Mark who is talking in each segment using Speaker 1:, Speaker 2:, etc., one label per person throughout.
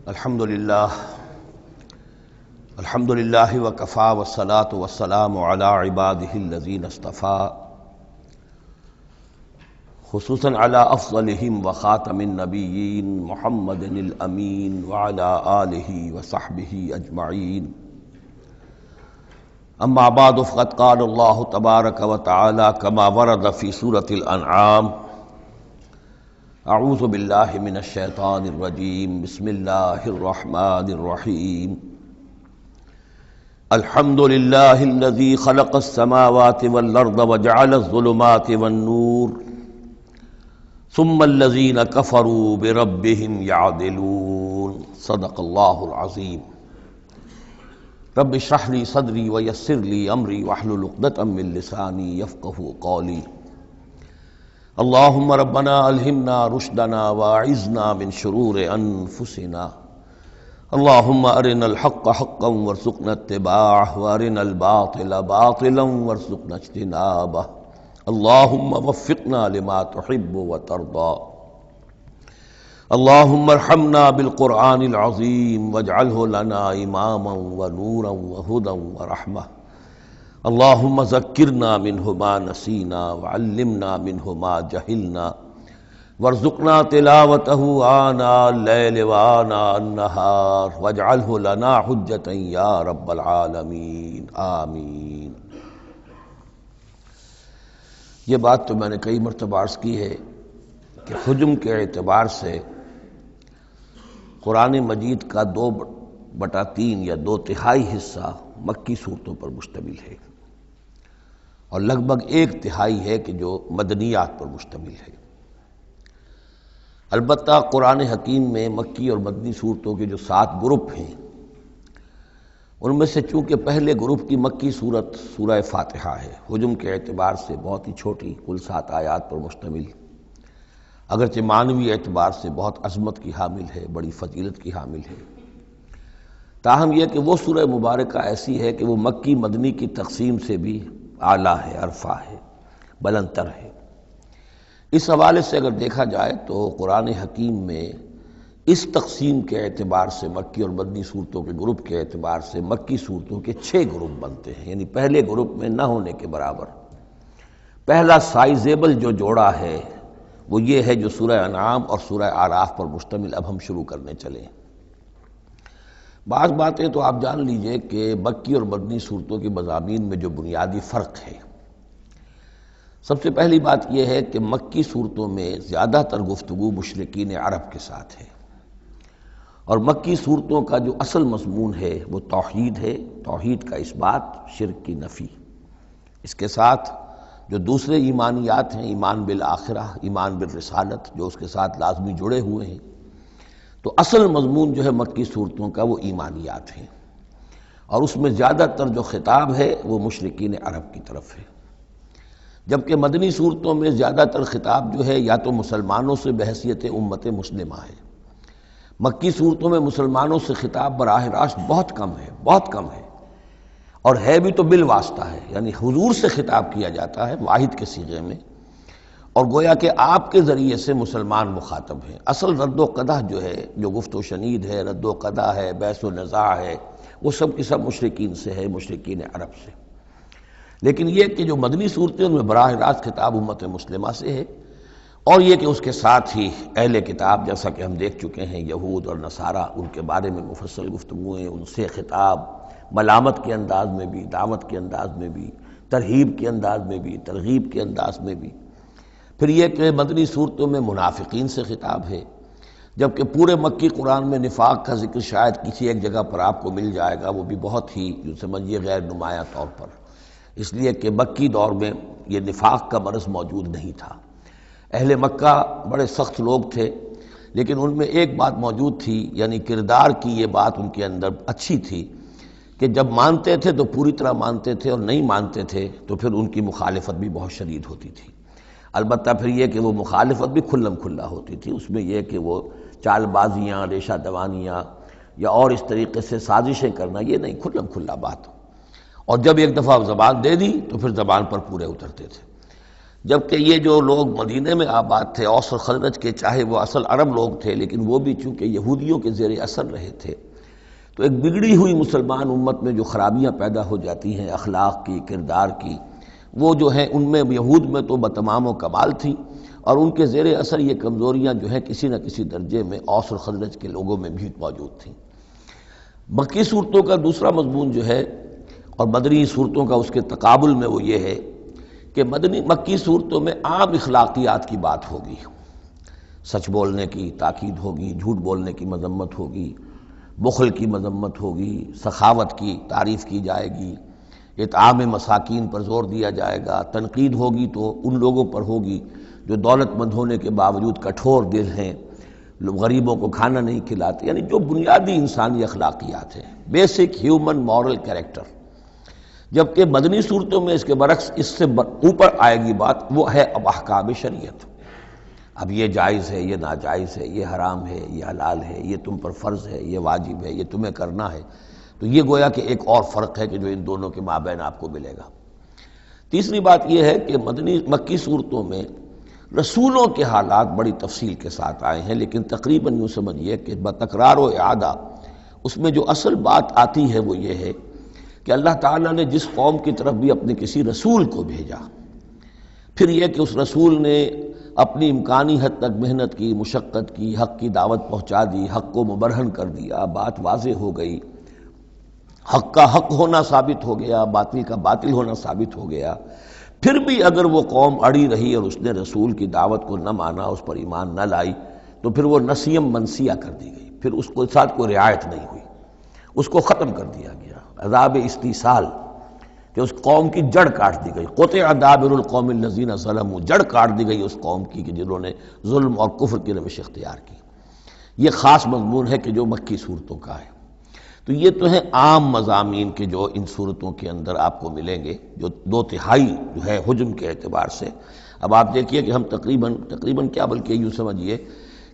Speaker 1: الحمدللہ وکفا والصلاة والسلام علی عبادہ الذین اصطفیٰ خصوصاً علی افضلہم وخاتم النبیین محمد الامین وعلی آلہ وصحبہ اجمعین اما بعد فقد قال اللہ تبارک وتعالی کما ورد فی سورة الانعام اعوذ باللہ من الشیطان الرجیم بسم اللہ الرحمن الرحیم الحمد للہ الذی خلق السماوات والارض وجعل الظلمات والنور ثم الذین کفروا بربهم یعدلون صدق اللہ العظیم رب اشرح لی صدری ویسر لی امری واحلل عقدۃ من لسانی یفقہوا قولی اللہم ربنا الہمنا رشدنا واعذنا من شرور انفسنا اللہم ارنا الحق حقا وارزقنا اتباعہ وارنا الباطل باطلا وارزقنا اجتنابہ اللہم وفقنا لما تحب وترضى اللہم ارحمنا بالقرآن العظیم واجعلہ لنا اماما ونورا وہدا ورحمہ اللہم ذکرنا منہ ما نسینا وعلمنا منہ ما جہلنا وارزقنا تلاوتہ آناء اللیل وآناء النہار واجعلہ لنا حجتا یا رب العالمین آمین۔ یہ بات تو میں نے کئی مرتبہ عرض کی ہے کہ حجم کے اعتبار سے قرآن مجید کا 2/3 یا 2/3 حصہ مکی صورتوں پر مشتمل ہے اور لگ بھگ 1/3 ہے کہ جو مدنیات پر مشتمل ہے۔ البتہ قرآن حکیم میں مکی اور مدنی صورتوں کے جو 7 گروپ ہیں ان میں سے چونکہ پہلے گروپ کی مکی صورت سورہ فاتحہ ہے، حجم کے اعتبار سے بہت ہی چھوٹی، کل 7 آیات پر مشتمل، اگرچہ معنوی اعتبار سے بہت عظمت کی حامل ہے، بڑی فضیلت کی حامل ہے، تاہم یہ کہ وہ سورہ مبارکہ ایسی ہے کہ وہ مکی مدنی کی تقسیم سے بھی اعلیٰ ہے، ارفع ہے، بلندتر ہے۔ اس حوالے سے اگر دیکھا جائے تو قرآن حکیم میں اس تقسیم کے اعتبار سے مکی اور مدنی صورتوں کے گروپ کے اعتبار سے مکی صورتوں کے 6 گروپ بنتے ہیں، یعنی پہلے گروپ میں نہ ہونے کے برابر۔ پہلا سائزیبل جو جوڑا ہے وہ یہ ہے جو سورہ انعام اور سورہ اعراف پر مشتمل اب ہم شروع کرنے چلے ہیں۔ بعض باتیں تو آپ جان لیجئے کہ مکی اور مدنی صورتوں کے مضامین میں جو بنیادی فرق ہے، سب سے پہلی بات یہ ہے کہ مکی صورتوں میں زیادہ تر گفتگو مشرکین عرب کے ساتھ ہے، اور مکی صورتوں کا جو اصل مضمون ہے وہ توحید ہے، توحید کا اثبات، شرک کی نفی۔ اس کے ساتھ جو دوسرے ایمانیات ہیں، ایمان بالآخرہ، ایمان بالرسالت، جو اس کے ساتھ لازمی جڑے ہوئے ہیں، تو اصل مضمون جو ہے مکی صورتوں کا وہ ایمانیات ہیں، اور اس میں زیادہ تر جو خطاب ہے وہ مشرکین عرب کی طرف ہے، جبکہ مدنی صورتوں میں زیادہ تر خطاب جو ہے یا تو مسلمانوں سے بحیثیت امت مسلمہ ہے۔ مکی صورتوں میں مسلمانوں سے خطاب براہ راست بہت کم ہے، بہت کم ہے، اور ہے بھی تو بالواسطہ ہے، یعنی حضور سے خطاب کیا جاتا ہے واحد کے صیغے میں، اور گویا کہ آپ کے ذریعے سے مسلمان مخاطب ہیں۔ اصل رد و قدح جو ہے، جو گفت و شنید ہے، رد و قدح ہے، بحث و نزاع ہے، وہ سب کی سب مشرکین سے ہے، مشرکین عرب سے۔ لیکن یہ کہ جو مدنی صورتیں ان میں براہ راست خطاب امت مسلمہ سے ہے، اور یہ کہ اس کے ساتھ ہی اہل کتاب، جیسا کہ ہم دیکھ چکے ہیں، یہود اور نصارہ، ان کے بارے میں مفصل گفتگویں، ان سے خطاب ملامت کے انداز میں بھی، دعوت کے انداز میں بھی، ترہیب کے انداز میں بھی، ترغیب کے انداز میں بھی۔ پھر یہ کہ مدنی صورتوں میں منافقین سے خطاب ہے، جبکہ پورے مکی قرآن میں نفاق کا ذکر شاید کسی ایک جگہ پر آپ کو مل جائے گا، وہ بھی بہت ہی جو سمجھیے غیر نمایاں طور پر، اس لیے کہ مکی دور میں یہ نفاق کا مرض موجود نہیں تھا۔ اہل مکہ بڑے سخت لوگ تھے، لیکن ان میں ایک بات موجود تھی، یعنی کردار کی یہ بات ان کے اندر اچھی تھی کہ جب مانتے تھے تو پوری طرح مانتے تھے، اور نہیں مانتے تھے تو پھر ان کی مخالفت بھی بہت شدید ہوتی تھی۔ البتہ پھر یہ کہ وہ مخالفت بھی کھلم کھلا ہوتی تھی، اس میں یہ کہ وہ چال بازیاں، ریشہ دوانیاں یا اور اس طریقے سے سازشیں کرنا، یہ نہیں، کھلم کھلا بات، اور جب ایک دفعہ زبان دے دی تو پھر زبان پر پورے اترتے تھے۔ جبکہ یہ جو لوگ مدینے میں آباد تھے اوس اور خزرج کے، چاہے وہ اصل عرب لوگ تھے لیکن وہ بھی چونکہ یہودیوں کے زیر اثر رہے تھے، تو ایک بگڑی ہوئی مسلمان امت میں جو خرابیاں پیدا ہو جاتی ہیں اخلاق کی، کردار کی، وہ جو ہیں ان میں یہود میں تو بتمام و کمال تھی، اور ان کے زیر اثر یہ کمزوریاں جو ہیں کسی نہ کسی درجے میں اوس اور خزرج کے لوگوں میں بھی موجود تھیں۔ مکی صورتوں کا دوسرا مضمون جو ہے اور مدنی صورتوں کا اس کے تقابل میں وہ یہ ہے کہ مکی صورتوں میں عام اخلاقیات کی بات ہوگی، سچ بولنے کی تاکید ہوگی، جھوٹ بولنے کی مذمت ہوگی، بخل کی مذمت ہوگی، سخاوت کی تعریف کی جائے گی، اطعام مساکین پر زور دیا جائے گا، تنقید ہوگی تو ان لوگوں پر ہوگی جو دولت مند ہونے کے باوجود کٹھور دل ہیں، غریبوں کو کھانا نہیں کھلاتے، یعنی جو بنیادی انسانی اخلاقیات ہیں، بیسک ہیومن مورل کریکٹر۔ جبکہ مدنی صورتوں میں اس کے برعکس اس سے اوپر آئے گی بات، وہ ہے اب احکام شریعت۔ اب یہ جائز ہے، یہ ناجائز ہے، یہ حرام ہے، یہ حلال ہے، یہ تم پر فرض ہے، یہ واجب ہے، یہ تمہیں کرنا ہے۔ تو یہ گویا کہ ایک اور فرق ہے کہ جو ان دونوں کے مابین آپ کو ملے گا۔ تیسری بات یہ ہے کہ مکی صورتوں میں رسولوں کے حالات بڑی تفصیل کے ساتھ آئے ہیں، لیکن تقریباً یوں سمجھیے کہ بتکرار و اعادہ اس میں جو اصل بات آتی ہے وہ یہ ہے کہ اللہ تعالیٰ نے جس قوم کی طرف بھی اپنے کسی رسول کو بھیجا، پھر یہ کہ اس رسول نے اپنی امکانی حد تک محنت کی، مشقت کی، حق کی دعوت پہنچا دی، حق کو مبرہن کر دیا، بات واضح ہو گئی، حق کا حق ہونا ثابت ہو گیا، باطل کا باطل ہونا ثابت ہو گیا، پھر بھی اگر وہ قوم اڑی رہی اور اس نے رسول کی دعوت کو نہ مانا، اس پر ایمان نہ لائی، تو پھر وہ نسیم منسیہ کر دی گئی، پھر اس کے ساتھ کوئی رعایت نہیں ہوئی، اس کو ختم کر دیا گیا، عذاب استیصال کہ اس قوم کی جڑ کاٹ دی گئی، قطع دابر القوم الذین ظلموا، جڑ کاٹ دی گئی اس قوم کی کہ جنہوں نے ظلم اور کفر کی روش اختیار کی۔ یہ خاص مضمون ہے کہ جو مکی صورتوں کا ہے۔ تو یہ تو ہیں عام مضامین کے جو ان صورتوں کے اندر آپ کو ملیں گے، جو 2/3 جو ہے حجم کے اعتبار سے۔ اب آپ دیکھیے کہ ہم تقریباً کیا بلکہ یوں سمجھیے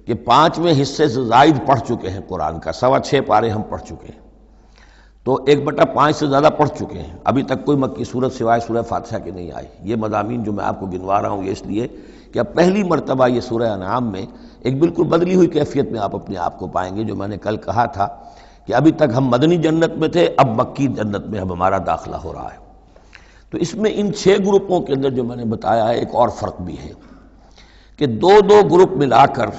Speaker 1: کہ 5ویں حصے سے زائد پڑھ چکے ہیں قرآن کا، 6.25 پارے ہم پڑھ چکے ہیں، تو 1/5 سے زیادہ پڑھ چکے ہیں۔ ابھی تک کوئی مکی صورت سوائے سورہ فاتحہ کے نہیں آئی۔ یہ مضامین جو میں آپ کو گنوا رہا ہوں یہ اس لیے کہ اب پہلی مرتبہ یہ سورہ انعام میں ایک بالکل بدلی ہوئی کیفیت میں آپ اپنے آپ کو پائیں گے، جو میں نے کل کہا تھا کہ ابھی تک ہم مدنی جنت میں تھے، اب مکی جنت میں اب ہمارا داخلہ ہو رہا ہے۔ تو اس میں ان 6 گروپوں کے اندر جو میں نے بتایا ہے ایک اور فرق بھی ہے کہ 2 گروپ ملا کر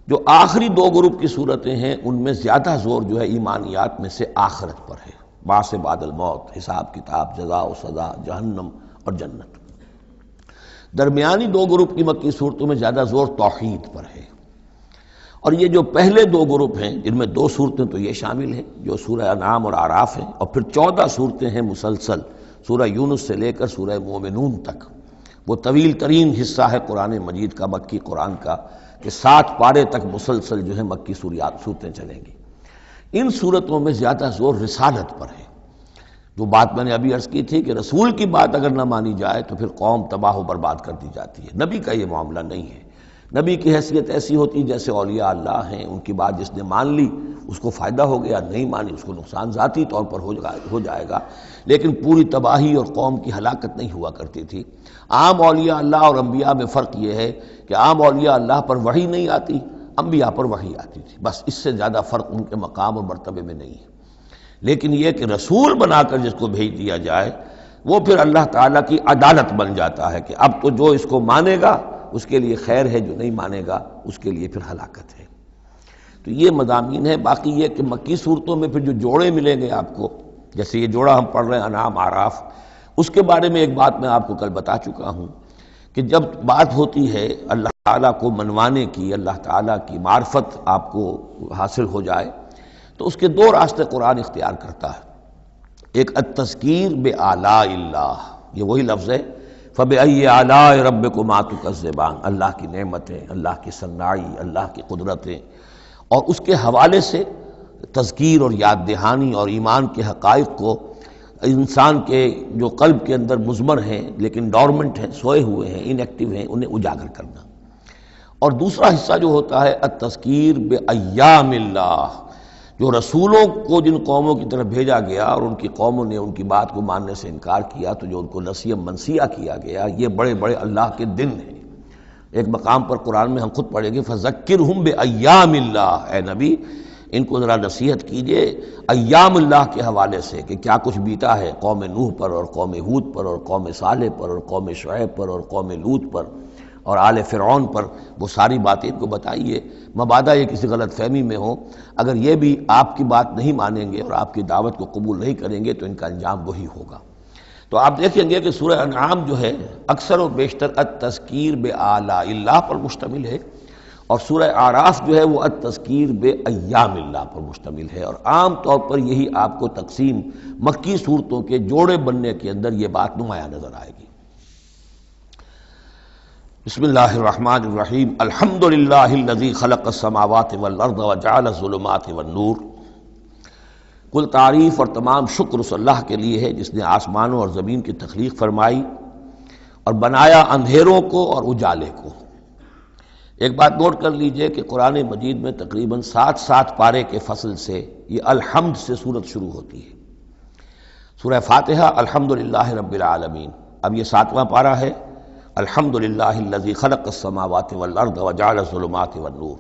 Speaker 1: جو آخری 2 گروپ کی صورتیں ہیں ان میں زیادہ زور جو ہے ایمانیات میں سے آخرت پر ہے، بعث بعد الموت، حساب کتاب، جزا و سزا، جہنم اور جنت۔ درمیانی 2 گروپ کی مکی صورتوں میں زیادہ زور توحید پر ہے، اور یہ جو پہلے 2 گروپ ہیں جن میں 2 صورتیں تو یہ شامل ہیں جو سورہ انعام اور اعراف ہیں، اور پھر 14 صورتیں ہیں مسلسل سورہ یونس سے لے کر سورہ مومنون تک۔ وہ طویل ترین حصہ ہے قرآن مجید کا، مکی قرآن کا، کہ 7 پارے تک مسلسل جو ہے مکی صورتیں چلیں گی۔ ان صورتوں میں زیادہ زور رسالت پر ہے۔ جو بات میں نے ابھی عرض کی تھی کہ رسول کی بات اگر نہ مانی جائے تو پھر قوم تباہ و برباد کر دی جاتی ہے۔ نبی کا یہ معاملہ نہیں ہے، نبی کی حیثیت ایسی ہوتی جیسے اولیاء اللہ ہیں، ان کی بات جس نے مان لی اس کو فائدہ ہو گیا، نہیں مانی اس کو نقصان ذاتی طور پر ہو جائے گا، لیکن پوری تباہی اور قوم کی ہلاکت نہیں ہوا کرتی تھی۔ عام اولیاء اللہ اور انبیاء میں فرق یہ ہے کہ عام اولیاء اللہ پر وحی نہیں آتی، انبیاء پر وحی آتی تھی، بس اس سے زیادہ فرق ان کے مقام اور مرتبے میں نہیں ہے۔ لیکن یہ کہ رسول بنا کر جس کو بھیج دیا جائے وہ پھر اللہ تعالیٰ کی عدالت بن جاتا ہے کہ اب تو جو اس کو مانے گا اس کے لیے خیر ہے، جو نہیں مانے گا اس کے لیے پھر ہلاکت ہے۔ تو یہ مضامین ہے۔ باقی یہ کہ مکی صورتوں میں پھر جو جوڑے ملیں گے آپ کو، جیسے یہ جوڑا ہم پڑھ رہے ہیں انعام اعراف، اس کے بارے میں ایک بات میں آپ کو کل بتا چکا ہوں کہ جب بات ہوتی ہے اللہ تعالیٰ کو منوانے کی، اللہ تعالیٰ کی معرفت آپ کو حاصل ہو جائے، تو اس کے 2 راستے قرآن اختیار کرتا ہے۔ ایک التذکیر بآلاء اللہ، یہ وہی لفظ ہے فَبِأَيِّ آلَاءِ رَبِّكُمَا تُكَذِّبَانِ، اللہ کی نعمتیں، اللہ کی صناعی، اللہ کی قدرتیں، اور اس کے حوالے سے تذکیر اور یاد دہانی اور ایمان کے حقائق کو انسان کے جو قلب کے اندر مضمر ہیں لیکن ڈورمنٹ ہیں، سوئے ہوئے ہیں، ان ایکٹیو ہیں، انہیں اجاگر کرنا۔ اور دوسرا حصہ جو ہوتا ہے التذکیر بایام اللہ، جو رسولوں کو جن قوموں کی طرف بھیجا گیا اور ان کی قوموں نے ان کی بات کو ماننے سے انکار کیا، تو جو ان کو نسیہ منسیہ کیا گیا، یہ بڑے بڑے اللہ کے دن ہیں۔ ایک مقام پر قرآن میں ہم خود پڑھیں گے فَذَكِّرْهُمْ بِأَيَّامِ اللَّهِ، اے نبی ان کو ذرا نصیحت کیجئے ایام اللہ کے حوالے سے کہ کیا کچھ بیتا ہے قوم نوح پر اور قوم ہود پر اور قوم صالح پر اور قوم شعیب پر اور قوم لوط پر اور آل فرعون پر، وہ ساری باتیں ان کو بتائیے، مبادا یہ کسی غلط فہمی میں ہو۔ اگر یہ بھی آپ کی بات نہیں مانیں گے اور آپ کی دعوت کو قبول نہیں کریں گے تو ان کا انجام وہی ہوگا۔ تو آپ دیکھیں گے کہ سورہ انعام جو ہے اکثر و بیشتر التذکیر بآلاء اللہ پر مشتمل ہے، اور سورہ اعراف جو ہے وہ التذکیر بایام اللہ پر مشتمل ہے، اور عام طور پر یہی آپ کو تقسیم مکی صورتوں کے جوڑے بننے کے اندر یہ بات نمایاں نظر آئے گی۔ بسم اللہ الرحمن الرحیم، الحمد للہ الذی خلق السماوات والارض وجعل الظلمات والنور۔ کل تعریف اور تمام شکر اس اللہ کے لیے ہے جس نے آسمانوں اور زمین کی تخلیق فرمائی اور بنایا اندھیروں کو اور اجالے کو۔ ایک بات نوٹ کر لیجئے کہ قرآن مجید میں تقریباً 7 پارے کے فصل سے یہ الحمد سے سورت شروع ہوتی ہے۔ سورہ فاتحہ الحمدللہ رب العالمین، اب یہ 7واں پارہ ہے، الحمدللہ الذی خلق السماوات والارض وجعل الظلمات والنور۔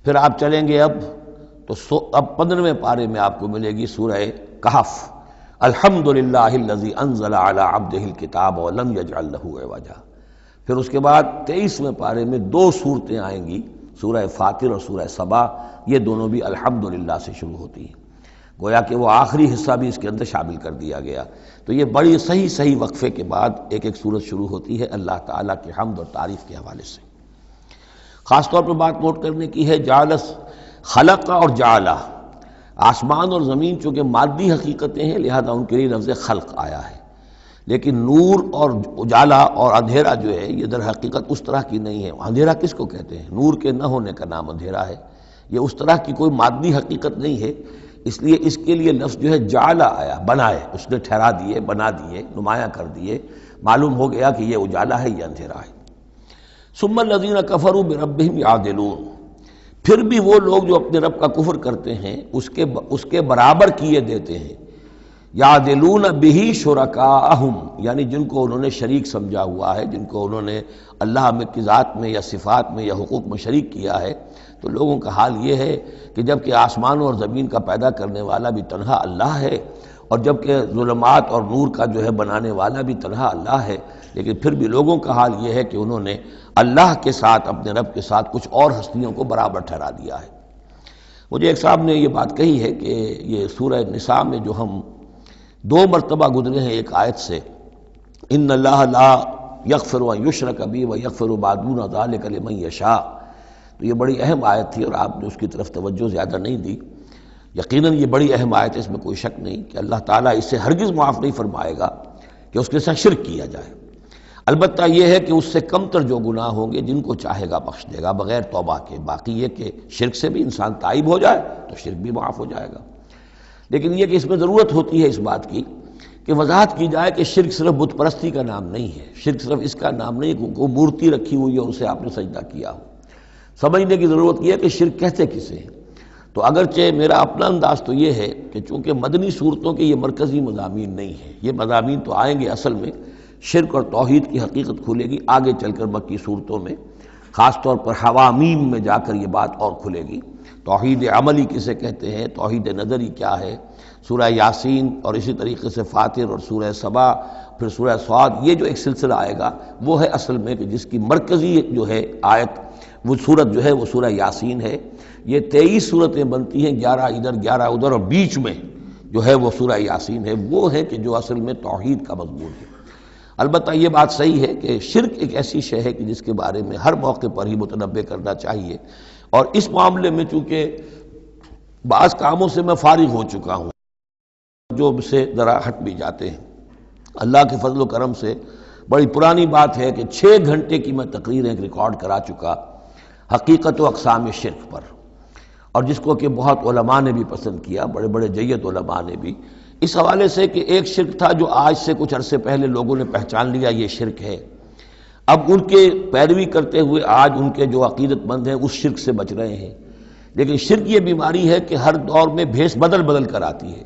Speaker 1: پھر آپ چلیں گے اب 15ویں پارے میں آپ کو ملے گی سورہ کہف، الحمدللہ الذی انزل علی عبدہ الکتاب ولم یجعل لہ عوجا۔ پھر اس کے بعد 23ویں پارے میں 2 صورتیں آئیں گی، سورہ فاطر اور سورہ سبا، یہ دونوں بھی الحمدللہ سے شروع ہوتی ہیں، گویا کہ وہ آخری حصہ بھی اس کے اندر شامل کر دیا گیا۔ تو یہ بڑی صحیح وقفے کے بعد ایک صورت شروع ہوتی ہے اللہ تعالیٰ کے حمد اور تعریف کے حوالے سے۔ خاص طور پر بات نوٹ کرنے کی ہے جعل، خلق اور جعل، آسمان اور زمین چونکہ مادی حقیقتیں ہیں لہذا ان کے لیے لفظ خلق آیا ہے، لیکن نور اور اجالا اور اندھیرا جو ہے یہ در حقیقت اس طرح کی نہیں ہے۔ اندھیرا کس کو کہتے ہیں؟ نور کے نہ ہونے کا نام اندھیرا ہے، یہ اس طرح کی کوئی مادی حقیقت نہیں ہے، اس لیے اس کے لیے لفظ جو ہے جعلا آیا، بنائے، اس نے ٹھہرا دیے، بنا دیے، نمایاں کر دیے، معلوم ہو گیا کہ یہ اجالا ہے، یہ اندھیرا ہے۔ ثم الذین کفروا بربہم یعدلون، پھر بھی وہ لوگ جو اپنے رب کا کفر کرتے ہیں اس کے برابر کیے دیتے ہیں، یعدلون بہ شرکاءہم، یعنی جن کو انہوں نے شریک سمجھا ہوا ہے، جن کو انہوں نے اللہ کی ذات میں یا صفات میں یا حقوق میں شریک کیا ہے، تو لوگوں کا حال یہ ہے کہ جب کہ آسمانوں اور زمین کا پیدا کرنے والا بھی تنہا اللہ ہے، اور جب کہ ظلمات اور نور کا جو ہے بنانے والا بھی تنہا اللہ ہے، لیکن پھر بھی لوگوں کا حال یہ ہے کہ انہوں نے اللہ کے ساتھ، اپنے رب کے ساتھ کچھ اور ہستیوں کو برابر ٹھہرا دیا ہے۔ مجھے ایک صاحب نے یہ بات کہی ہے کہ یہ سورہ نساء میں جو ہم 2 مرتبہ گزرے ہیں ایک آیت سے، ان اللہ لا یغفر ان یشرک بہ ویغفر ما دون ذلک لمن یشاء، تو یہ بڑی اہم آیت تھی اور آپ نے اس کی طرف توجہ زیادہ نہیں دی۔ یقیناً یہ بڑی اہم آیت ہے، اس میں کوئی شک نہیں کہ اللہ تعالیٰ اسے ہرگز معاف نہیں فرمائے گا کہ اس کے ساتھ شرک کیا جائے۔ البتہ یہ ہے کہ اس سے کم تر جو گناہ ہوں گے جن کو چاہے گا بخش دے گا بغیر توبہ کے، باقی یہ کہ شرک سے بھی انسان تائب ہو جائے تو شرک بھی معاف ہو جائے گا۔ لیکن یہ کہ اس میں ضرورت ہوتی ہے اس بات کی کہ وضاحت کی جائے کہ شرک صرف بت پرستی کا نام نہیں ہے، شرک صرف اس کا نام نہیں کہ کوئی مورتی رکھی ہوئی ہے اور اسے آپ نے سجدہ کیا ہو۔ سمجھنے کی ضرورت یہ ہے کہ شرک کہتے کسے ہیں۔ تو اگرچہ میرا اپنا انداز تو یہ ہے کہ چونکہ مدنی صورتوں کے یہ مرکزی مضامین نہیں ہیں، یہ مضامین تو آئیں گے، اصل میں شرک اور توحید کی حقیقت کھلے گی آگے چل کر مکی صورتوں میں، خاص طور پر حوامیم میں جا کر یہ بات اور کھلے گی۔ توحید عملی کسے کہتے ہیں، توحید نظری کیا ہے، سورہ یاسین اور اسی طریقے سے فاطر اور سورہ سبا، پھر سورہ صاد، یہ جو ایک سلسلہ آئے گا وہ ہے اصل میں کہ جس کی مرکزی جو ہے آیت، وہ صورت جو ہے وہ سورہ یاسین ہے۔ یہ 23 صورتیں بنتی ہیں، 11 ادھر 11 ادھر، اور بیچ میں جو ہے وہ سورہ یاسین ہے، وہ ہے کہ جو اصل میں توحید کا مضمون ہے۔ البتہ یہ بات صحیح ہے کہ شرک ایک ایسی شے ہے کہ جس کے بارے میں ہر موقع پر ہی متنبہ کرنا چاہیے، اور اس معاملے میں چونکہ بعض کاموں سے میں فارغ ہو چکا ہوں جو سے ذرا ہٹ بھی جاتے ہیں، اللہ کے فضل و کرم سے بڑی پرانی بات ہے کہ 6 گھنٹے کی میں تقریر ایک ریکارڈ کرا چکا حقیقت و اقسام شرک پر، اور جس کو کہ بہت علماء نے بھی پسند کیا، بڑے بڑے جید علماء نے بھی، اس حوالے سے کہ ایک شرک تھا جو آج سے کچھ عرصے پہلے لوگوں نے پہچان لیا یہ شرک ہے، اب ان کے پیروی کرتے ہوئے آج ان کے جو عقیدت مند ہیں اس شرک سے بچ رہے ہیں، لیکن شرک یہ بیماری ہے کہ ہر دور میں بھیس بدل بدل کر آتی ہے۔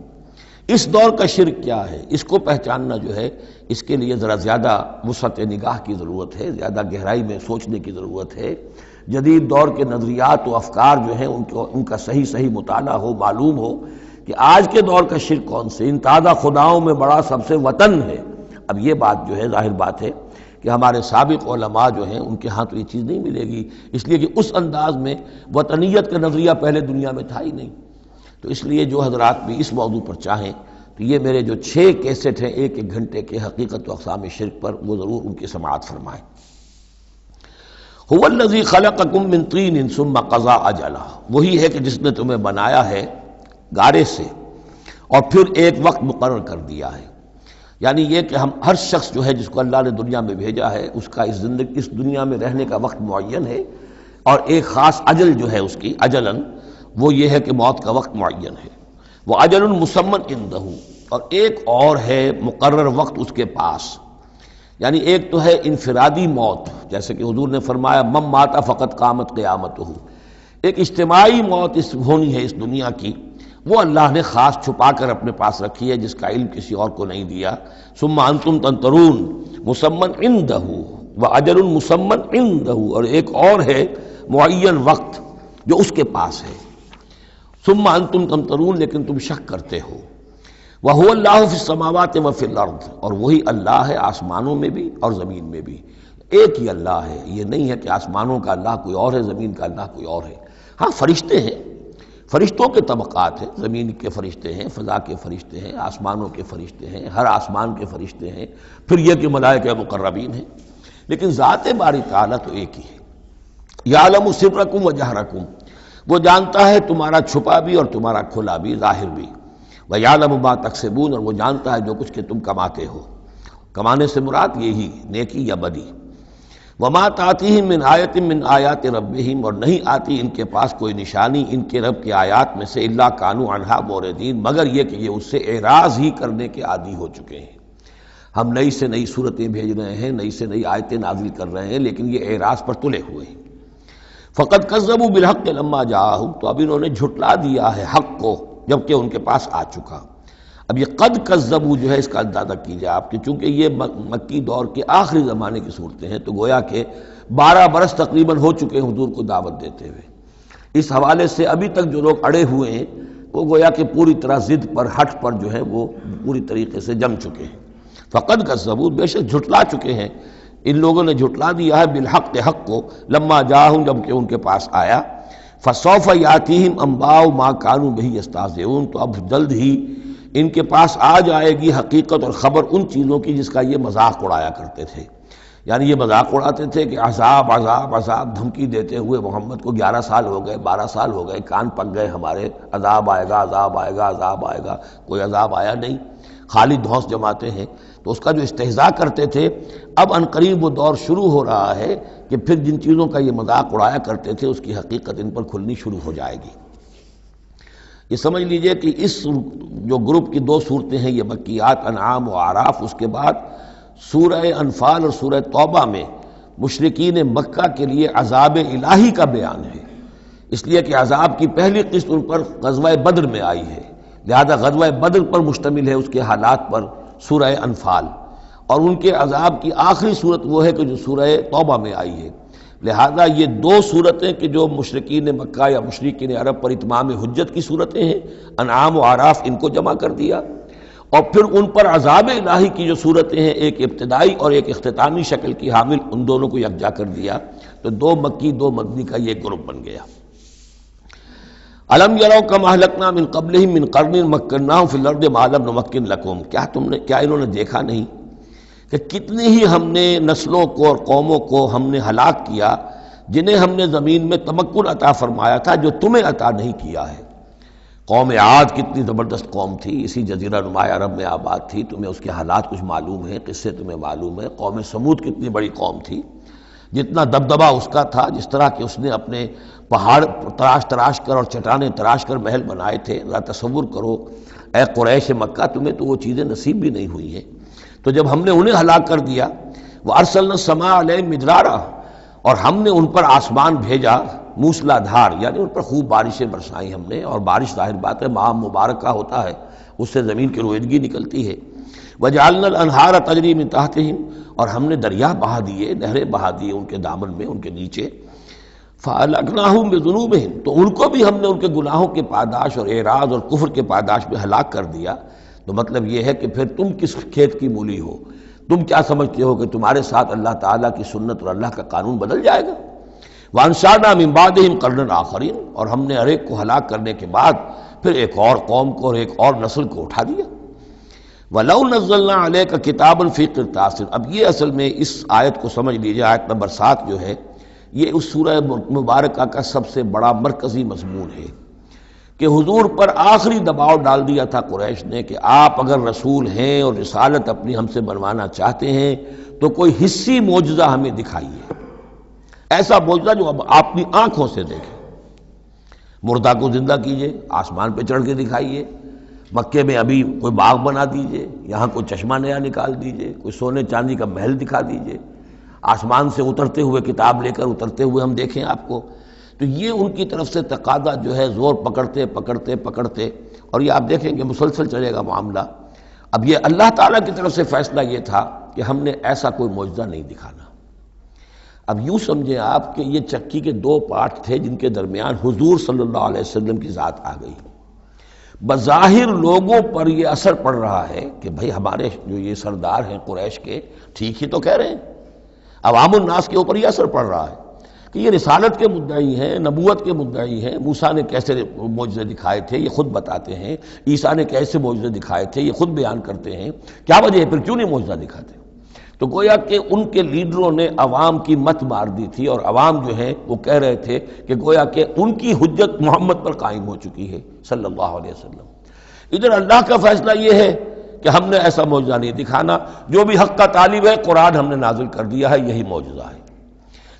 Speaker 1: اس دور کا شرک کیا ہے، اس کو پہچاننا جو ہے، اس کے لیے ذرا زیادہ وسعت نگاہ کی ضرورت ہے، زیادہ گہرائی میں سوچنے کی ضرورت ہے۔ جدید دور کے نظریات و افکار جو ہیں ان کا صحیح مطالعہ ہو، معلوم ہو کہ آج کے دور کا شرک کون سے۔ ان تازہ خداؤں میں بڑا سب سے وطن ہے۔ اب یہ بات جو ہے ظاہر بات ہے کہ ہمارے سابق علماء جو ہیں ان کے ہاں تو یہ چیز نہیں ملے گی، اس لیے کہ اس انداز میں وطنیت کا نظریہ پہلے دنیا میں تھا ہی نہیں۔ تو اس لیے جو حضرات بھی اس موضوع پر چاہیں تو یہ میرے جو 6 کیسٹ ہیں 1 گھنٹے کے حقیقت و اقسام شرک پر، وہ ضرور ان کی سماعت فرمائیں۔ هو الذی خلقکم من طین ثم قضى اجلا، وہی ہے کہ جس نے تمہیں بنایا ہے گارے سے اور پھر ایک وقت مقرر کر دیا ہے۔ یعنی یہ کہ ہم ہر شخص جو ہے جس کو اللہ نے دنیا میں بھیجا ہے، اس کا اس دنیا میں رہنے کا وقت معین ہے، اور ایک خاص اجل جو ہے اس کی اجلاً وہ یہ ہے کہ موت کا وقت معین ہے۔ وہ اجل مسمن عندہ، اور ایک اور ہے مقرر وقت اس کے پاس۔ یعنی ایک تو ہے انفرادی موت، جیسے کہ حضور نے فرمایا من مات فقط قامت قیامتہ، ایک اجتماعی موت ہونی ہے اس دنیا کی، وہ اللہ نے خاص چھپا کر اپنے پاس رکھی ہے، جس کا علم کسی اور کو نہیں دیا۔ ثم انتم تنظرون مسمن عندہ واجل مسمن عندہ، اور ایک اور ہے معین وقت جو اس کے پاس ہے۔ ثم انتم تمترون، لیکن تم شک کرتے ہو۔ وَهُوَ اللَّهُ فِي السَّمَاوَاتِ وَفِي الْأَرْضِ، اور وہی اللہ ہے آسمانوں میں بھی اور زمین میں بھی۔ ایک ہی اللہ ہے، یہ نہیں ہے کہ آسمانوں کا اللہ کوئی اور ہے، زمین کا اللہ کوئی اور ہے۔ ہاں فرشتے ہیں، فرشتوں کے طبقات ہیں، زمین کے فرشتے ہیں، فضا کے فرشتے ہیں، آسمانوں کے فرشتے ہیں، ہر آسمان کے فرشتے ہیں، پھر یہ کہ ملائکہ مقربین ہیں، لیکن ذات باری تعالیٰ تو ایک ہی ہے۔ یعلم سرکم و جہرکم، وہ جانتا ہے تمہارا چھپا بھی اور تمہارا کھلا بھی، ظاہر بھی۔ وَيَعْلَمُ مَا تَكْسِبُونَ، اور وہ جانتا ہے جو کچھ کہ تم کماتے ہو۔ کمانے سے مراد یہی نیکی یا بدی۔ وَمَا تَأْتِيهِم مِّنْ آیَةٍ مِّنْ آیَاتِ رَبِّهِمْ، اور نہیں آتی ان کے پاس کوئی نشانی ان کے رب کی آیات میں سے، إِلَّا كَانُوا عَنْهَا مُعْرِضِينَ، مگر یہ کہ یہ اس سے اعراض ہی کرنے کے عادی ہو چکے ہیں۔ ہم نئی سے نئی صورتیں بھیج رہے ہیں، نئی سے نئی آیتیں نازل کر رہے ہیں، لیکن یہ اعراض پر تلے ہوئے ہیں۔ فَقَدْ كَذَّبُوا بِالْحَقِّ لَمَّا جَاءَهُمْ، تو اب انہوں نے جھٹلا دیا ہے حق کو جبکہ ان کے پاس آ چکا۔ اب یہ قد کذبوا جو ہے اس کا اندازہ کیجئے آپ کہ چونکہ یہ مکی دور کے آخری زمانے کی صورتیں ہیں، تو گویا کہ 12 برس تقریباً ہو چکے ہیں حضور کو دعوت دیتے ہوئے۔ اس حوالے سے ابھی تک جو لوگ اڑے ہوئے ہیں وہ گویا کہ پوری طرح ضد پر، ہٹ پر جو ہے وہ پوری طریقے سے جم چکے ہیں۔ فقد کذبوا، بے شک جھٹلا چکے ہیں، ان لوگوں نے جھٹلا دیا ہے بالحق، حق کو، لما جاءہم، جب کہ ان کے پاس آیا۔ فسوف یاتیہم انباء ما کانوا بہ یستہزئون، تو اب جلد ہی ان کے پاس آ جائے گی حقیقت اور خبر ان چیزوں کی جس کا یہ مذاق اڑایا کرتے تھے۔ یعنی یہ مذاق اڑاتے تھے کہ عذاب عذاب عذاب، دھمکی دیتے ہوئے محمد کو 11 سال ہو گئے، 12 سال ہو گئے، کان پک گئے ہمارے، عذاب آئے گا عذاب آئے گا عذاب آئے گا، کوئی عذاب آیا نہیں، خالی دھونس جماتے ہیں۔ تو اس کا جو استہزاء کرتے تھے، اب عنقریب وہ دور شروع ہو رہا ہے کہ پھر جن چیزوں کا یہ مذاق اڑایا کرتے تھے اس کی حقیقت ان پر کھلنی شروع ہو جائے گی۔ یہ سمجھ لیجئے کہ اس جو گروپ کی 2 صورتیں ہیں، یہ مکیات انعام و اعراف، اس کے بعد سورہ انفال اور سورہ توبہ میں مشرکین مکہ کے لیے عذاب الہی کا بیان ہے، اس لیے کہ عذاب کی پہلی قسط ان پر غزوہ بدر میں آئی ہے، لہذا غزوہ بدر پر مشتمل ہے اس کے حالات پر سورہ انفال، اور ان کے عذاب کی آخری صورت وہ ہے کہ جو سورہ توبہ میں آئی ہے۔ لہذا یہ 2 صورتیں کہ جو مشرکین مکہ یا مشرکین عرب پر اتمام حجت کی صورتیں ہیں، انعام و اعراف، ان کو جمع کر دیا، اور پھر ان پر عذاب الہی کی جو صورتیں ہیں، ایک ابتدائی اور ایک اختتامی شکل کی حامل، ان دونوں کو یکجا کر دیا، تو 2 مکی 2 مدنی کا یہ گروپ بن گیا۔ الم یروا کما اہلکنا من قبلہم من قرن مکناہم فی الارض ما لم نمکن لکم، کیا انہوں نے دیکھا نہیں کہ کتنی ہی ہم نے نسلوں کو اور قوموں کو ہم نے ہلاک کیا جنہیں ہم نے زمین میں تمکن عطا فرمایا تھا جو تمہیں عطا نہیں کیا ہے۔ قوم عاد کتنی زبردست قوم تھی، اسی جزیرہ نما عرب میں آباد تھی، تمہیں اس کے حالات کچھ معلوم ہیں، قصے تمہیں معلوم ہیں۔ قوم سمود کتنی بڑی قوم تھی، جتنا دبدبا اس کا تھا، جس طرح کہ اس نے اپنے پہاڑ تراش کر اور چٹانیں تراش کر محل بنائے تھے، ذرا تصور کرو اے قریش مکہ، تمہیں تو وہ چیزیں نصیب بھی نہیں ہوئی ہیں۔ تو جب ہم نے انہیں ہلاک کر دیا، وَأَرْسَلْنَا السَّمَاءَ عَلَيْهِم مِدْرَارًا، اور ہم نے ان پر آسمان بھیجا موسلا دھار، یعنی ان پر خوب بارشیں برسائیں ہم نے، اور بارش ظاہر بات ہے ماہ مبارک کا ہوتا ہے، اس سے زمین کی رویدگی نکلتی ہے۔ وجعلنا الانہار تجری من تحتہم، اور ہم نے دریا بہا دیے، نہریں بہا دیے ان کے دامن میں، ان کے نیچے۔ فَأَهْلَكْنَاهُمْ بِذُنُوبِهِمْ، تو ان کو بھی ہم نے ان کے گناہوں کے پاداش اور اعراض اور کفر کے پاداش میں ہلاک کر دیا۔ تو مطلب یہ ہے کہ پھر تم کس کھیت کی مولی ہو؟ تم کیا سمجھتے ہو کہ تمہارے ساتھ اللہ تعالیٰ کی سنت اور اللہ کا قانون بدل جائے گا؟ وَأَنشَأْنَا مِن بَعْدِهِمْ قَرْنًا آخَرِينَ، اور ہم نے ہر ایک کو ہلاک کرنے کے بعد پھر ایک اور قوم کو اور ایک اور نسل کو اٹھا دیا۔ وَلَوْ نَزَّلْنَا عَلَيْكَ كِتَابًا فِي قِرْطَاسٍ، اب یہ اصل میں اس آیت کو سمجھ لیجیے، آیت نمبر 7 جو ہے یہ اس سورہ مبارکہ کا سب سے بڑا مرکزی مضمون ہے کہ حضور پر آخری دباؤ ڈال دیا تھا قریش نے کہ آپ اگر رسول ہیں اور رسالت اپنی ہم سے بنوانا چاہتے ہیں تو کوئی حصی معجزہ ہمیں دکھائیے، ایسا معجزہ جو اب آپ اپنی آنکھوں سے دیکھیں۔ مردہ کو زندہ کیجئے، آسمان پہ چڑھ کے دکھائیے، مکے میں ابھی کوئی باغ بنا دیجئے، یہاں کوئی چشمہ نیا نکال دیجئے، کوئی سونے چاندی کا محل دکھا دیجئے، آسمان سے اترتے ہوئے کتاب لے کر اترتے ہوئے ہم دیکھیں آپ کو۔ تو یہ ان کی طرف سے تقاضا جو ہے زور پکڑتے پکڑتے پکڑتے، اور یہ آپ دیکھیں کہ مسلسل چلے گا معاملہ۔ اب یہ اللہ تعالیٰ کی طرف سے فیصلہ یہ تھا کہ ہم نے ایسا کوئی معجزہ نہیں دکھانا۔ اب یوں سمجھیں آپ کہ یہ چکی کے دو پارٹ تھے جن کے درمیان حضور صلی اللہ علیہ وسلم کی ذات آ گئی۔ بظاہر لوگوں پر یہ اثر پڑ رہا ہے کہ بھئی ہمارے جو یہ سردار ہیں قریش کے ٹھیک ہی تو کہہ رہے ہیں، عوام الناس کے اوپر یہ اثر پڑ رہا ہے کہ یہ رسالت کے مدعی ہیں، نبوت کے مدعی ہیں۔ موسیٰ نے کیسے معجزے دکھائے تھے یہ خود بتاتے ہیں، عیسیٰ نے کیسے معجزے دکھائے تھے یہ خود بیان کرتے ہیں، کیا وجہ ہے پھر کیوں نہیں معجزہ دکھاتے؟ تو گویا کہ ان کے لیڈروں نے عوام کی مت مار دی تھی، اور عوام جو ہے وہ کہہ رہے تھے کہ گویا کہ ان کی حجت محمد پر قائم ہو چکی ہے صلی اللہ علیہ وسلم۔ ادھر اللہ کا فیصلہ یہ ہے کہ ہم نے ایسا معجزہ نہیں دکھانا، جو بھی حق کا طالب ہے قرآن ہم نے نازل کر دیا ہے، یہی معجزہ ہے۔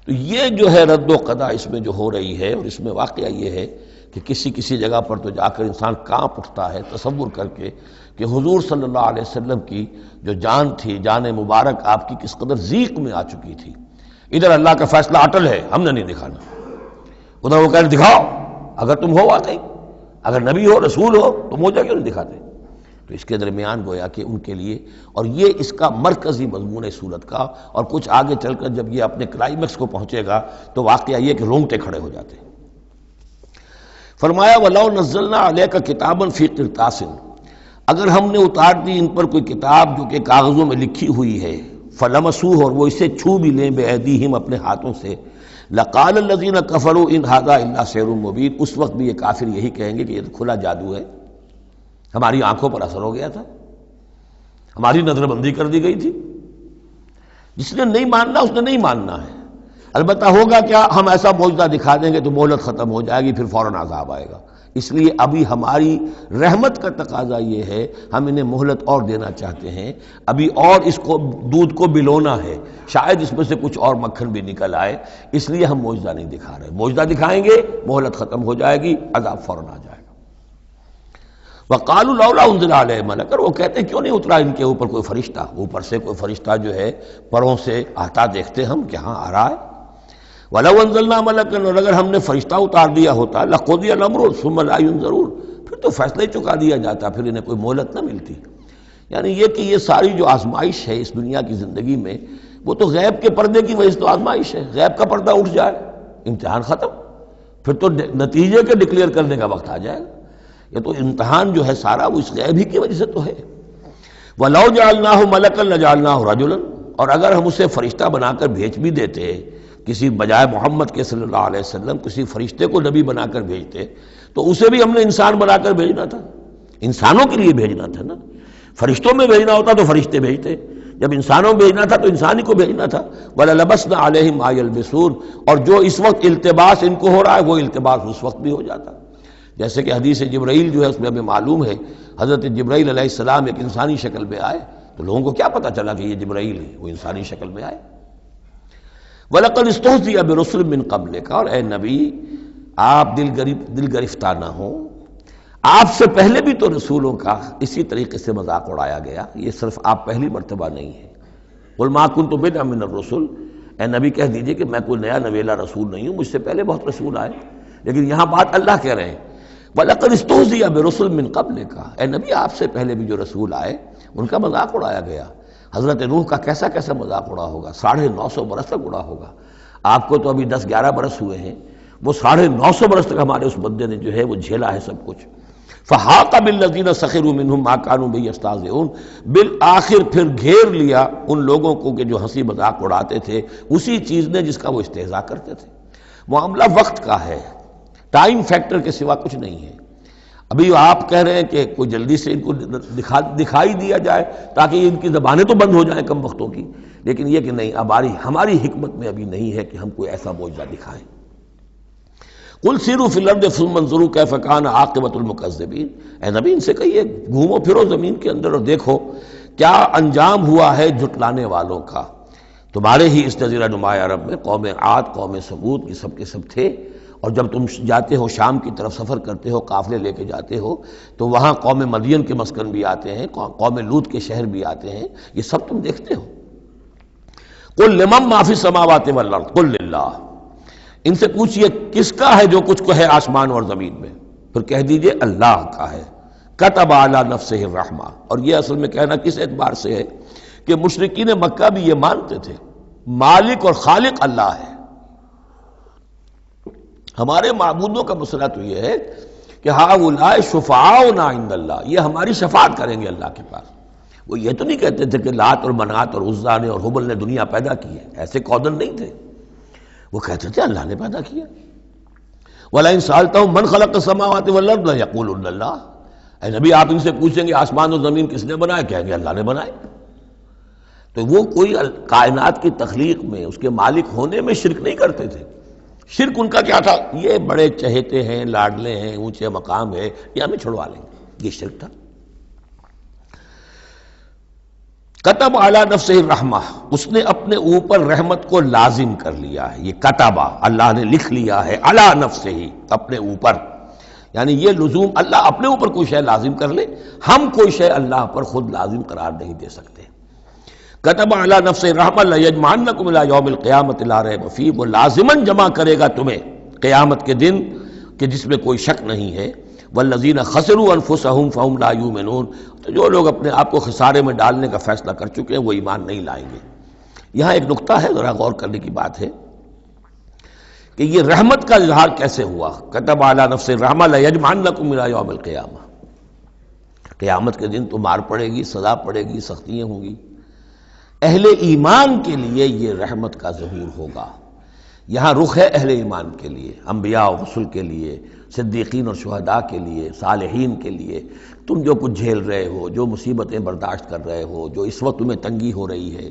Speaker 1: تو یہ جو ہے رد و قضا اس میں جو ہو رہی ہے، اور اس میں واقعہ یہ ہے کہ کسی جگہ پر تو جا کر انسان کانپ اٹھتا ہے تصور کر کے کہ حضور صلی اللہ علیہ وسلم کی جو جان تھی، جان مبارک آپ کی کس قدر ضیق میں آ چکی تھی۔ ادھر اللہ کا فیصلہ اٹل ہے، ہم نے نہیں دکھانا، ادھر وہ کہہ رہے دکھاؤ، اگر تم ہو واقعی، اگر نبی ہو رسول ہو تو معجزہ کیوں نہیں دکھاتے؟ تو اس کے درمیان گویا کہ ان کے لیے، اور یہ اس کا مرکزی مضمون ہے سورت کا، اور کچھ آگے چل کر جب یہ اپنے کلائمیکس کو پہنچے گا تو واقعہ یہ کہ رونگٹے کھڑے ہو جاتے ہیں۔ فرمایا وَلَوْ نَزَّلْنَا عَلَيْكَ كِتَابًا فِي قِرْطَاسٍ، اگر ہم نے اتار دی ان پر کوئی کتاب جو کہ کاغذوں میں لکھی ہوئی ہے، فَلَمَسُوهُ، اور وہ اسے چھو بھی لیں بِأَيْدِيهِمْ اپنے ہاتھوں سے، لَقَالَ الَّذِينَ كَفَرُوا إِنْ هَذَا إِلَّا سِحْرٌ مُبِينٌ، اس وقت بھی یہ کافر یہی کہیں گے کہ یہ تو کھلا جادو ہے، ہماری آنکھوں پر اثر ہو گیا تھا، ہماری نظر بندی کر دی گئی تھی۔ جس نے نہیں ماننا اس نے نہیں ماننا ہے، البتہ ہوگا کیا، ہم ایسا معجزہ دکھا دیں گے تو مہلت ختم ہو جائے گی، پھر فوراً عذاب آئے گا۔ اس لیے ابھی ہماری رحمت کا تقاضا یہ ہے، ہم انہیں مہلت اور دینا چاہتے ہیں، ابھی اور اس کو دودھ کو بلونا ہے، شاید اس میں سے کچھ اور مکھن بھی نکل آئے، اس لیے ہم معجزہ نہیں دکھا رہے۔ معجزہ دکھائیں گے مہلت ختم ہو جائے گی، عذاب فوراً آ جائے گا۔ وَقَالُوا لَوْلَا أُنزِلَ عَلَيْهِ مَلَكٌ، اور وہ کہتے ہیں کیوں نہیں اترا ان کے اوپر کوئی فرشتہ، اوپر سے کوئی فرشتہ جو ہے پروں سے آتا دیکھتے ہم کہ ہاں آ رہا ہے۔ وَلَوْ أَنزَلْنَا مَلَكًا، اور اگر ہم نے فرشتہ اتار دیا ہوتا، لَقُضِيَ الْأَمْرُ ثُمَّ لَا يُنظَرُونَ، پھر تو فیصلہ ہی چکا دیا جاتا، پھر انہیں کوئی مہلت نہ ملتی۔ یعنی یہ کہ یہ ساری جو آزمائش ہے اس دنیا کی زندگی میں، وہ تو غیب کے پردے کی وجہ سے تو آزمائش ہے، غیب کا پردہ اٹھ جائے امتحان ختم، پھر تو نتیجے کے ڈکلیئر کرنے کا وقت آ جائے گا۔ یہ تو امتحان جو ہے سارا وہ اس غیب ہی کی وجہ سے تو ہے۔ وَلَوْ جَعَلْنَاهُ مَلَكًا لَجَعَلْنَاهُ رَجُلًا، اور اگر ہم اسے فرشتہ بنا کر بھیج بھی دیتے، کسی بجائے محمد کے صلی اللہ علیہ وسلم کسی فرشتے کو نبی بنا کر بھیجتے، تو اسے بھی ہم نے انسان بنا کر بھیجنا تھا، انسانوں کے لیے بھیجنا تھا نا۔ فرشتوں میں بھیجنا ہوتا تو فرشتے بھیجتے، جب انسانوں میں بھیجنا تھا تو انسانی کو بھیجنا تھا۔ وَلَلَبَسْنَا عَلَيْهِمْ مَا يَلْبِسُونَ، اور جو اس وقت التباس ان کو ہو رہا ہے وہ التباس اس وقت بھی ہو جاتا، جیسے کہ حدیث جبرائیل جو ہے اس میں ہمیں معلوم ہے، حضرت جبرائیل علیہ السلام ایک انسانی شکل میں آئے تو لوگوں کو کیا پتہ چلا کہ یہ جبرائیل ہے، وہ انسانی شکل میں آئے۔ وَلَقَدِ اسْتُهْزِئَ بِرُسُلٍ مِّن قَبْلِكَ، اور اے نبی آپ دل گرفتہ نہ ہوں، آپ سے پہلے بھی تو رسولوں کا اسی طریقے سے مذاق اڑایا گیا، یہ صرف آپ پہلی مرتبہ نہیں ہے۔ قُلْ مَا كُنْتُ بِدْعًا مِّنَ الرُّسُلِ، اے نبی کہہ دیجئے کہ میں کوئی نیا نویلا رسول نہیں ہوں، مجھ سے پہلے بہت رسول آئے، لیکن یہاں بات اللہ کہہ رہے ہیں وَلَقَدِ اسْتُهْزِئَ بِرُسُلٍ مِّن قَبْلِكَ، اے نبی آپ سے پہلے بھی جو رسول آئے ان کا مذاق اڑایا گیا۔ حضرت نوح کا کیسا کیسا مذاق اڑا ہوگا، 950 برس تک اڑا ہوگا۔ آپ کو تو ابھی 10-11 برس ہوئے ہیں، وہ 950 برس تک ہمارے اس بندے نے جو ہے وہ جھیلا ہے سب کچھ۔ فحاق بالذین سخروا منہم ما کانوا بہ یستہزئون، بالآخر پھر گھیر لیا ان لوگوں کو کہ جو ہنسی مذاق اڑاتے تھے اسی چیز نے جس کا وہ استہزاء کرتے تھے۔ معاملہ وقت کا ہے، ٹائم فیکٹر کے سوا کچھ نہیں ہے۔ ابھی آپ کہہ رہے ہیں کہ کوئی جلدی سے ان کو دکھائی دیا جائے تاکہ ان کی زبانیں تو بند ہو جائیں کم وقتوں کی، لیکن یہ کہ نہیں، اب ہماری حکمت میں ابھی نہیں ہے کہ ہم کوئی ایسا معجزہ دکھائیں۔ قل سیروا فی الارض ثم انظروا کیف کان عاقبۃ المکذبین، اے نبی ان سے کہیے گھومو پھرو زمین کے اندر اور دیکھو کیا انجام ہوا ہے جھٹلانے والوں کا۔ تمہارے ہی اس جزیرہ نما عرب میں قوم عاد، قوم ثمود کی سب کے سب تھے، اور جب تم جاتے ہو شام کی طرف سفر کرتے ہو، قافلے لے کے جاتے ہو، تو وہاں قوم مدین کے مسکن بھی آتے ہیں، قوم لوط کے شہر بھی آتے ہیں، یہ سب تم دیکھتے ہو۔ قل لمن ما فی السماوات والارض قل للہ، ان سے پوچھئے کس کا ہے جو کچھ کو ہے آسمان اور زمین میں، پھر کہہ دیجئے اللہ کا ہے۔ کتب علی نفسہ الرحمہ، اور یہ اصل میں کہنا کس اعتبار سے ہے کہ مشرکین مکہ بھی یہ مانتے تھے مالک اور خالق اللہ ہے۔ ہمارے معبودوں کا مسئلہ تو یہ ہے کہ ہؤلاء شفعاؤنا عند اللہ، یہ ہماری شفاعت کریں گے اللہ کے پاس۔ وہ یہ تو نہیں کہتے تھے کہ لات اور منات اور عزا نے اور حبل نے دنیا پیدا کی ہے، ایسے کودن نہیں تھے، وہ کہتے تھے اللہ نے پیدا کیا۔ وَلَئِن سَأَلْتَهُم مَّنْ خَلَقَ السَّمَاوَاتِ وَالْأَرْضَ لَيَقُولُنَّ اللَّهُ، اے نبی آپ ان سے پوچھیں گے آسمان اور زمین کس نے بنائے، کہیں گے اللہ نے بنائے۔ تو وہ کوئی کائنات کی تخلیق میں اس کے مالک ہونے میں شرک نہیں کرتے تھے۔ شرک ان کا کیا تھا، یہ بڑے چہیتے ہیں، لاڈلے ہیں، اونچے مقام ہے، یہ ہمیں چھڑوا لیں گے، یہ شرک تھا۔ کتب علی نفسہ الرحمہ، اس نے اپنے اوپر رحمت کو لازم کر لیا ہے، یہ کتبہ اللہ نے لکھ لیا ہے، علی نفسہ ہی، اپنے اوپر، یعنی یہ لزوم اللہ اپنے اوپر کوئی شے لازم کر لے، ہم کوئی شے اللہ پر خود لازم قرار نہیں دے سکتے۔ کتب علی نفسہ الرحمہ لیجمعنکم الی یوم القیامۃ لا ریب فیہ، وہ لازماً جمع کرے گا تمہیں قیامت کے دن کہ جس میں کوئی شک نہیں ہے۔ والذین خسروا انفسہم فہم لا یؤمنون، تو جو لوگ اپنے آپ کو خسارے میں ڈالنے کا فیصلہ کر چکے ہیں وہ ایمان نہیں لائیں گے۔ یہاں ایک نقطہ ہے، ذرا غور کرنے کی بات ہے کہ یہ رحمت کا اظہار کیسے ہوا۔ کتب علی نفس الرحمہ لیجمعنکم الی یوم القیامہ، قیامت کے دن تو مار پڑے گی، سزا پڑے گی، سختیاں ہوں گی۔ اہل ایمان کے لیے یہ رحمت کا ظہور ہوگا، یہاں رخ ہے اہل ایمان کے لیے، انبیاء و رسل کے لیے، صدیقین اور شہداء کے لیے، صالحین کے لیے۔ تم جو کچھ جھیل رہے ہو، جو مصیبتیں برداشت کر رہے ہو، جو اس وقت تمہیں تنگی ہو رہی ہے،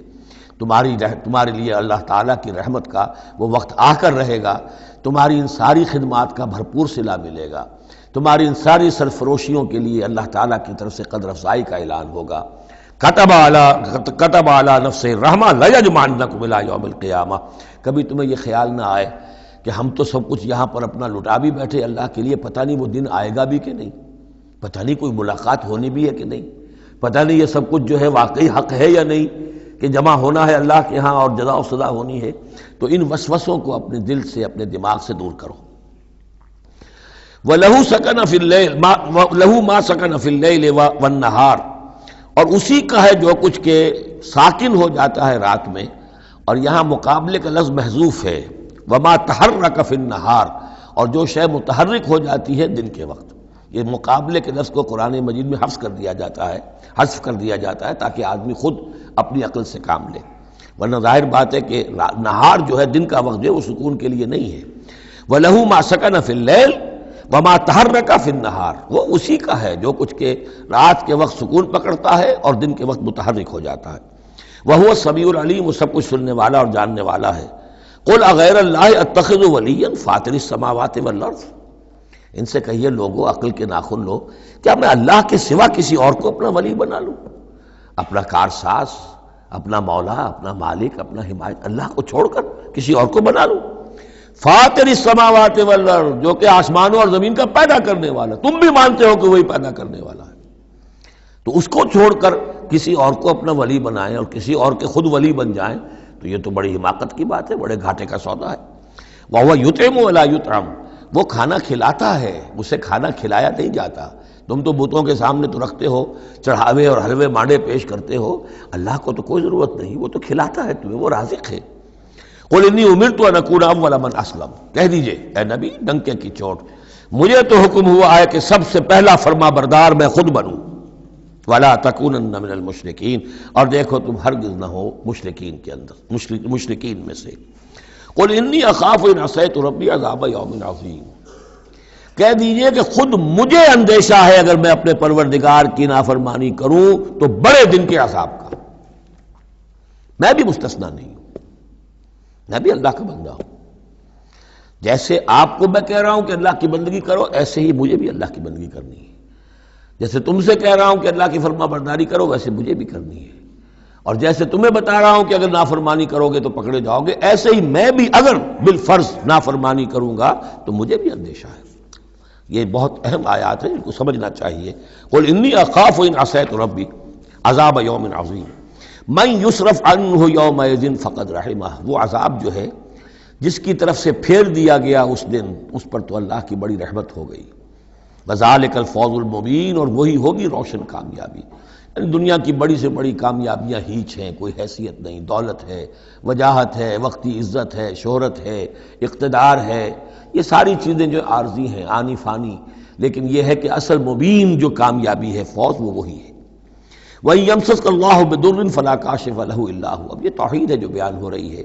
Speaker 1: تمہارے لیے اللہ تعالیٰ کی رحمت کا وہ وقت آ کر رہے گا، تمہاری ان ساری خدمات کا بھرپور صلہ ملے گا، تمہاری ان ساری سرفروشیوں کے لیے اللہ تعالیٰ کی طرف سے قدر افزائی کا اعلان ہوگا۔ کتب علی نفسہ الرحمہ لیجمعنکم الی یوم القیامہ۔ کبھی تمہیں یہ خیال نہ آئے کہ ہم تو سب کچھ یہاں پر اپنا لٹا بھی بیٹھے اللہ کے لیے، پتہ نہیں وہ دن آئے گا بھی کہ نہیں، پتہ نہیں کوئی ملاقات ہونی بھی ہے کہ نہیں، پتہ نہیں یہ سب کچھ جو ہے واقعی حق ہے یا نہیں کہ جمع ہونا ہے اللہ کے ہاں اور جزا و سزا ہونی ہے۔ تو ان وسوسوں کو اپنے دل سے، اپنے دماغ سے دور کرو۔ وَلَهُ سَكَنَ فِي اللَّيْلِ لَهُ مَا سَكَنَ فِي اللَّيْلِ وَالنَّهَارِ، اور اسی کا ہے جو کچھ کہ ساکن ہو جاتا ہے رات میں، اور یہاں مقابلے کا لفظ محذوف ہے، وما تحرک فی النہار، اور جو شے متحرک ہو جاتی ہے دن کے وقت۔ یہ مقابلے کے لفظ کو قرآن مجید میں حذف کر دیا جاتا ہے تاکہ آدمی خود اپنی عقل سے کام لے، ورنہ ظاہر بات ہے کہ نہار جو ہے دن کا وقت جو ہے وہ سکون کے لیے نہیں ہے۔ وَلَهُ مَا سَكَنَ فِي اللَّيْلِ وَمَا تَحَرَّكَ فِي النَّهَارِ، وہ اسی کا ہے جو کچھ کہ رات کے وقت سکون پکڑتا ہے اور دن کے وقت متحرک ہو جاتا ہے۔ وَهُوَ السَّمِيعُ الْعَلِيمُ، وہ سب کچھ سننے والا اور جاننے والا ہے۔ قُلْ أَغَيْرَ اللَّهِ أَتَّخِذُ وَلِيًّا فَاطِرِ السَّمَاوَاتِ وَالْأَرْضِ، ان سے کہیے لوگو عقل کے ناخن لو، کیا میں اللہ کے سوا کسی اور کو اپنا ولی بنا لوں، اپنا کارساز، اپنا مولا، اپنا مالک، اپنا حمایت، اللہ کو چھوڑ کر کسی اور کو بنا لوں؟ فاطر السماوات والارض، جو کہ آسمانوں اور زمین کا پیدا کرنے والا، تم بھی مانتے ہو کہ وہی پیدا کرنے والا ہے، تو اس کو چھوڑ کر کسی اور کو اپنا ولی بنائیں اور کسی اور کے خود ولی بن جائیں، تو یہ تو بڑی حماقت کی بات ہے، بڑے گھاٹے کا سودا ہے۔ وَهُوَ يُطْعِمُ وَلَا يُطْعَمُ، وہ کھانا کھلاتا ہے، اسے کھانا کھلایا نہیں جاتا۔ تم تو بتوں کے سامنے تو رکھتے ہو، چڑھاوے اور حلوے مانڈے پیش کرتے ہو، اللہ کو تو کوئی ضرورت نہیں، وہ تو کھلاتا ہے تمہیں، وہ رازق ہے۔ قُلْ إِنِّي أُمِرْتُ أَنْ أَكُونَ أَوَّلَ مَنْ أَسْلَمَ، کہہ دیجئے اے نبی ڈنکے کی چوٹ، مجھے تو حکم ہوا ہے کہ سب سے پہلا فرما بردار میں خود بنوں۔ وَلَا تَكُونَنَّ مِنَ الْمُشْرِكِينَ، اور دیکھو تم ہرگز نہ ہو مشرکین کے اندر، مشرکین میں سے۔ قُلْ إِنِّي أَخَافُ إِنْ عَصَيْتُ رَبِّي عَذَابَ يَوْمٍ عَظِيمٍ، کہہ دیجئے کہ خود مجھے اندیشہ ہے اگر میں اپنے پروردگار کی نافرمانی کروں تو بڑے دن کے عذاب کا۔ میں بھی مستثنا نہیں ہوں، میں بھی اللہ کا بندہ ہوں۔ جیسے آپ کو میں کہہ رہا ہوں کہ اللہ کی بندگی کرو، ایسے ہی مجھے بھی اللہ کی بندگی کرنی ہے۔ جیسے تم سے کہہ رہا ہوں کہ اللہ کی فرما برداری کرو، ویسے مجھے بھی کرنی ہے۔ اور جیسے تمہیں بتا رہا ہوں کہ اگر نافرمانی کرو گے تو پکڑے جاؤ گے، ایسے ہی میں بھی اگر بالفرض نافرمانی کروں گا تو مجھے بھی اندیشہ ہے۔ یہ بہت اہم آیات ہیں، ان کو سمجھنا چاہیے۔ قل انی اخاف ان عصیت ربی عذاب یوم عظیم من یصرف عنہ یومئذ فقد رحمہ، وہ عذاب جو ہے جس کی طرف سے پھیر دیا گیا اس دن، اس پر تو اللہ کی بڑی رحمت ہو گئی۔ وذالک الفوز المبین، اور وہی ہوگی روشن کامیابی۔ یعنی دنیا کی بڑی سے بڑی کامیابیاں ہیچ ہیں، کوئی حیثیت نہیں، دولت ہے، وجاہت ہے، وقتی عزت ہے، شہرت ہے، اقتدار ہے، یہ ساری چیزیں جو عارضی ہیں، آنی فانی، لیکن یہ ہے کہ اصل مبین جو کامیابی ہے، فوز، وہ وہی ہے۔ وَإِن يَمْسَسْكَ اللَّهُ بِضُرٍّ فَلَا كَاشِفَ لَهُ إِلَّا هُوَ، اب یہ توحید ہے جو بیان ہو رہی ہے۔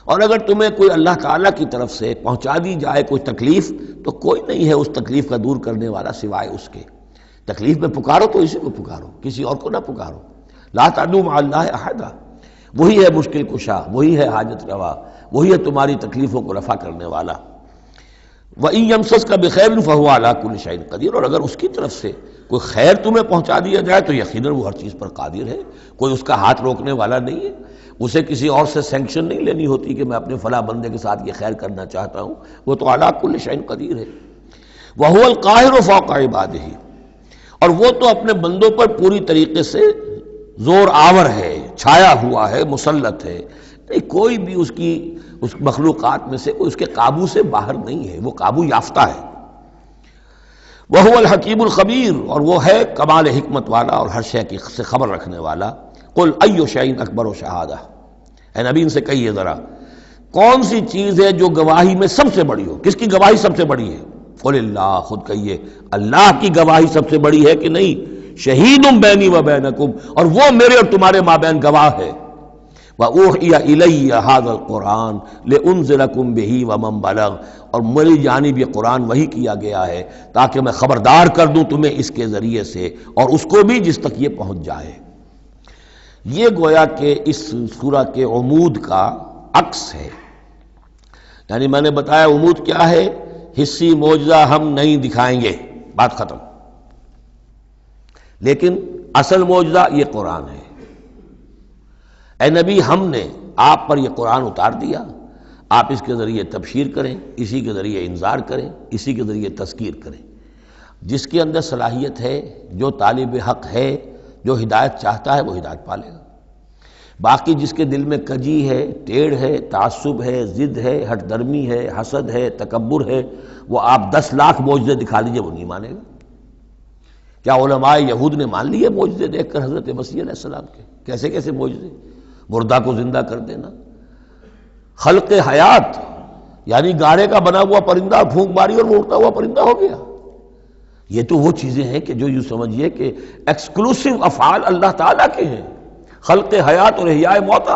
Speaker 1: اور اگر تمہیں کوئی اللہ تعالیٰ کی طرف سے پہنچا دی جائے کوئی تکلیف، تو کوئی نہیں ہے اس تکلیف کا دور کرنے والا سوائے اس کے۔ تکلیف میں پکارو تو اسی کو پکارو، کسی اور کو نہ پکارو۔ لا تدعوا مع اللہ احدا، وہی ہے مشکل کشا، وہی ہے حاجت روا، وہی ہے تمہاری تکلیفوں کو رفع کرنے والا۔ وَإِن يَمْسَسْكَ بِخَيْرٍ فَهُوَ عَلَى كُلِّ شَيْءٍ قَدِيرٌ، اور اگر اس کی طرف سے کوئی خیر تمہیں پہنچا دیا جائے تو یقیناً وہ ہر چیز پر قادر ہے، کوئی اس کا ہاتھ روکنے والا نہیں ہے۔ اسے کسی اور سے سینکشن نہیں لینی ہوتی کہ میں اپنے فلاں بندے کے ساتھ یہ خیر کرنا چاہتا ہوں، وہ تو عَلَى كُلِّ شَيْءٍ قدیر ہے۔ وَهُوَ الْقَاهِرُ فَوْقَ عِبَادِهِ، اور وہ تو اپنے بندوں پر پوری طریقے سے زور آور ہے، چھایا ہوا ہے، مسلط ہے، کوئی بھی اس مخلوقات میں سے کوئی اس کے قابو سے باہر نہیں ہے، وہ قابو یافتہ ہے۔ وَهُوَ الْحَكِيمُ الْخَبِيرُ، اور وہ ہے کمال حکمت والا اور ہر شے کی سے خبر رکھنے والا۔ قُلْ أَيُّ شَيْءٍ أَكْبَرُ شَهَادَةً، اے نبی ان سے کہیے ذرا کون سی چیز ہے جو گواہی میں سب سے بڑی ہو؟ کس کی گواہی سب سے بڑی ہے؟ قُلِ اللَّهُ، خود کہیے اللہ کی گواہی سب سے بڑی ہے کہ نہیں؟ شہید بینی و بینکم، اور وہ میرے اور تمہارے مابین گواہ ہے۔ وَأُوحِيَ إِلَيَّ هَذَا الْقُرْآنُ لِأُنذِرَكُم بِهِ وَمَن بَلَغَ، اور میری جانب یہ قرآن وحی کیا گیا ہے تاکہ میں خبردار کر دوں تمہیں اس کے ذریعے سے، اور اس کو بھی جس تک یہ پہنچ جائے۔ یہ گویا کہ اس سورہ کے عمود کا عکس ہے۔ یعنی میں نے بتایا عمود کیا ہے، حصی معجزہ ہم نہیں دکھائیں گے، بات ختم۔ لیکن اصل معجزہ یہ قرآن ہے۔ اے نبی ہم نے آپ پر یہ قرآن اتار دیا، آپ اس کے ذریعے تبشیر کریں، اسی کے ذریعے انذار کریں، اسی کے ذریعے تذکیر کریں۔ جس کے اندر صلاحیت ہے، جو طالب حق ہے، جو ہدایت چاہتا ہے، وہ ہدایت پالے گا۔ باقی جس کے دل میں کجی ہے، ٹیڑھ ہے، تعصب ہے، ضد ہے، ہٹ درمی ہے، حسد ہے، تکبر ہے، وہ آپ 10 لاکھ معجزے دکھا دیجئے، وہ نہیں مانے گا۔ کیا علماء یہود نے مان لیے معجزے دیکھ کر حضرت مسیح علیہ السلام کے؟ کیسے کیسے معجزے، مردہ کو زندہ کر دینا، خلق حیات، یعنی گاڑے کا بنا ہوا پرندہ پھونک ماری اور وہ اڑتا ہوا پرندہ ہو گیا۔ یہ تو وہ چیزیں ہیں کہ جو یوں سمجھیے کہ ایکسکلوسیو افعال اللہ تعالیٰ کے ہیں، خلق حیات اور احیاء موتا،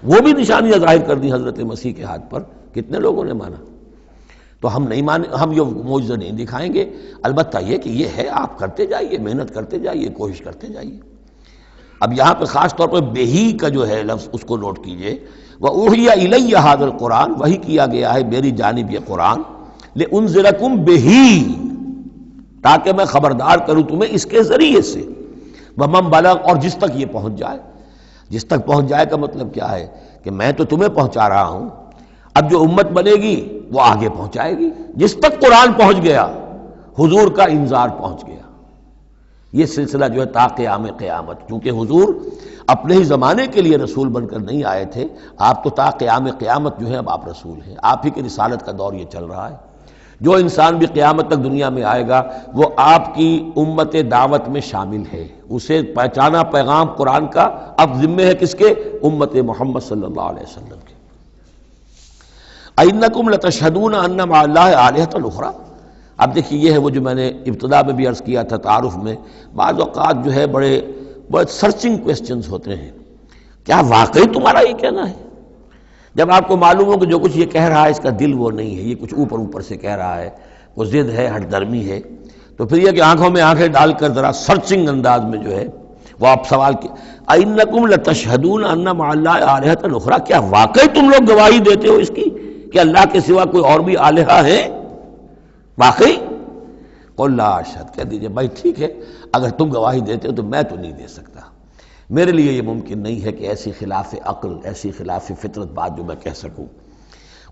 Speaker 1: وہ بھی نشانیاں ظاہر کر دی حضرت مسیح کے ہاتھ پر، کتنے لوگوں نے مانا؟ تو ہم نہیں مانے، ہم یہ معجزہ نہیں دکھائیں گے۔ البتہ یہ کہ یہ ہے، آپ کرتے جائیے، محنت کرتے جائیے، کوشش کرتے جائیے۔ اب یہاں پہ خاص طور پر بہی کا جو ہے لفظ اس کو نوٹ کیجئے۔ وَأُوحِيَ إِلَيَّ هَذَا الْقُرْآنُ، وحی کیا گیا ہے میری جانب یہ قرآن، لِأُنذِرَكُم بِهِ، تاکہ میں خبردار کروں تمہیں اس کے ذریعے سے، وَمَن بَلَغَ، اور جس تک یہ پہنچ جائے۔ جس تک پہنچ جائے کا مطلب کیا ہے کہ میں تو تمہیں پہنچا رہا ہوں، اب جو امت بنے گی وہ آگے پہنچائے گی۔ جس تک قرآن پہنچ گیا، حضور کا انذار پہنچ گیا۔ یہ سلسلہ جو ہے تا قیام قیامت، کیونکہ حضور اپنے ہی زمانے کے لیے رسول بن کر نہیں آئے تھے، آپ تو تا قیام قیامت جو ہے اب آپ رسول ہیں، آپ ہی کی رسالت کا دور یہ چل رہا ہے۔ جو انسان بھی قیامت تک دنیا میں آئے گا وہ آپ کی امت دعوت میں شامل ہے، اسے پہچانا پیغام قرآن کا اب ذمہ ہے کس کے؟ امت محمد صلی اللہ علیہ وسلم کے۔ اِنَّکُمْ لَتَشْهَدُونَ أَنَّ مَعَ اللَّهِ آلِهَةً أُخْرَىٰ۔ اب دیکھیے یہ ہے وہ جو میں نے ابتدا میں بھی عرض کیا تھا تعارف میں، بعض اوقات جو ہے بڑے سرچنگ کویسچنز ہوتے ہیں، کیا واقعی تمہارا یہ کہنا ہے؟ جب آپ کو معلوم ہو کہ جو کچھ یہ کہہ رہا ہے اس کا دل وہ نہیں ہے، یہ کچھ اوپر اوپر سے کہہ رہا ہے، وہ ضد ہے، ہٹ درمی ہے، تو پھر یہ کہ آنکھوں میں آنکھیں ڈال کر ذرا سرچنگ انداز میں جو ہے وہ آپ سوال کی اِنَّکُمْ لَتَشْهَدُونَ أَنَّ مَعَ اللَّهِ آلِهَةً أُخْرَىٰ، کیا واقعی تم لوگ گواہی دیتے ہو اس کی کہ اللہ کے سوا کوئی اور بھی آلہہ ہے؟ واقعی؟ قُل لَا أَشْهَدُ، کہہ دیجئے بھائی ٹھیک ہے، اگر تم گواہی دیتے ہو تو میں تو نہیں دے سکتا، میرے لیے یہ ممکن نہیں ہے کہ ایسی خلاف عقل، ایسی خلاف فطرت بات جو میں کہہ سکوں۔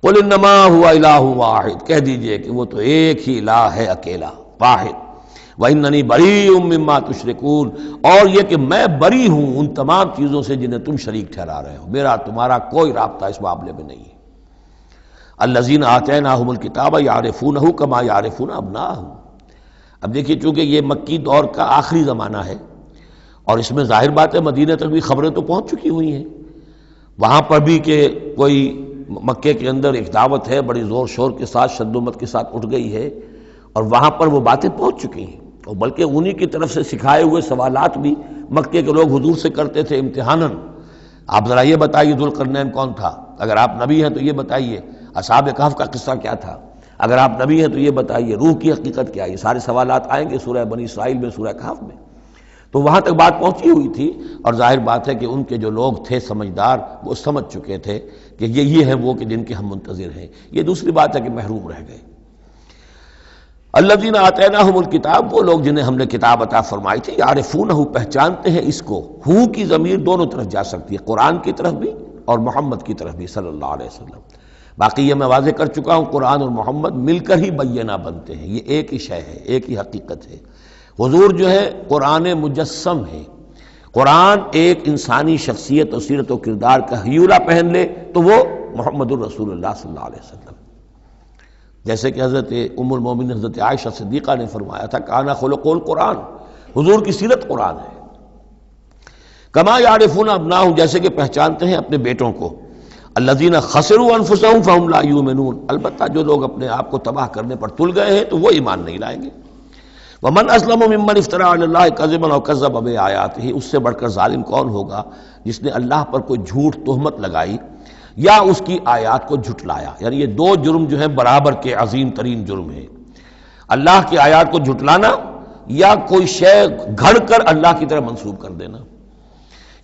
Speaker 1: قُلْ إِنَّمَا هُوَ إِلَٰهٌ وَاحِدٌ، کہہ دیجئے کہ وہ تو ایک ہی الہ ہے، اکیلا، واحد۔ وَإِنَّنِي بَرِيءٌ مِّمَّا تُشْرِكُونَ، اور یہ کہ میں بری ہوں ان تمام چیزوں سے جنہیں تم شریک ٹھہرا رہے ہو، میرا تمہارا کوئی رابطہ اس معاملے میں نہیں ہے۔ الَّذِينَ آتَيْنَاهُمُ الْكِتَابَ يَعْرِفُونَهُ كَمَا يَعْرِفُونَ أَبْنَاءَهُمْ۔ اب دیکھیے چونکہ یہ مکی دور کا آخری زمانہ ہے اور اس میں ظاہر بات ہے مدینہ تک بھی خبریں تو پہنچ چکی ہوئی ہیں، وہاں پر بھی کہ کوئی مکے کے اندر ایک دعوت ہے بڑی زور شور کے ساتھ، شد و مت کے ساتھ اٹھ گئی ہے، اور وہاں پر وہ باتیں پہنچ چکی ہیں، اور بلکہ انہی کی طرف سے سکھائے ہوئے سوالات بھی مکے کے لوگ حضور سے کرتے تھے امتحاناً۔ آپ ذرا یہ بتائیے ذوالقرنین کون تھا؟ اگر آپ نبی ہیں تو یہ بتائیے، اصحاب کہف کا قصہ کیا تھا؟ اگر آپ نبی ہیں تو یہ بتائیے، روح کی حقیقت کیا ہے؟ یہ سارے سوالات آئیں گے سورہ بنی اسرائیل میں، سورہ کہف میں۔ تو وہاں تک بات پہنچی ہوئی تھی، اور ظاہر بات ہے کہ ان کے جو لوگ تھے سمجھدار وہ سمجھ چکے تھے کہ یہ ہیں وہ کہ جن کے ہم منتظر ہیں۔ یہ دوسری بات ہے کہ محروم رہ گئے۔ الذین آتیناہم الکتاب، وہ لوگ جنہیں ہم نے کتاب عطا فرمائی تھی، یعرفونہ، پہچانتے ہیں اس کو۔ ہو کی ضمیر دونوں طرف جا سکتی ہے، قرآن کی طرف بھی اور محمد کی طرف بھی صلی اللہ علیہ وسلم۔ باقی یہ میں واضح کر چکا ہوں، قرآن اور محمد مل کر ہی بینہ بنتے ہیں، یہ ایک ہی شے ہے، ایک ہی حقیقت ہے۔ حضور جو ہے قرآن مجسم ہے، قرآن ایک انسانی شخصیت اور سیرت و کردار کا ہیولہ پہن لے تو وہ محمد الرسول اللہ صلی اللہ علیہ وسلم، جیسے کہ حضرت ام المومنین حضرت عائشہ صدیقہ نے فرمایا تھا کانا خلق القرآن، حضور کی سیرت قرآن ہے۔ کما یعرفون ابناہم، جیسے کہ پہچانتے ہیں اپنے بیٹوں کو۔ الذین خسروا انفسهم فهم لا یؤمنون، البتہ جو لوگ اپنے آپ کو تباہ کرنے پر تل گئے ہیں تو وہ ایمان نہیں لائیں گے۔ ومن اسلم ممن افترى علی اللہ کذبا او کذب بآیاتہ، اس سے بڑھ کر ظالم کون ہوگا جس نے اللہ پر کوئی جھوٹ تہمت لگائی یا اس کی آیات کو جھٹلایا۔ یعنی یہ دو جرم جو ہیں برابر کے عظیم ترین جرم ہیں، اللہ کی آیات کو جھٹلانا یا کوئی شے گھڑ کر اللہ کی طرف منسوب کر دینا۔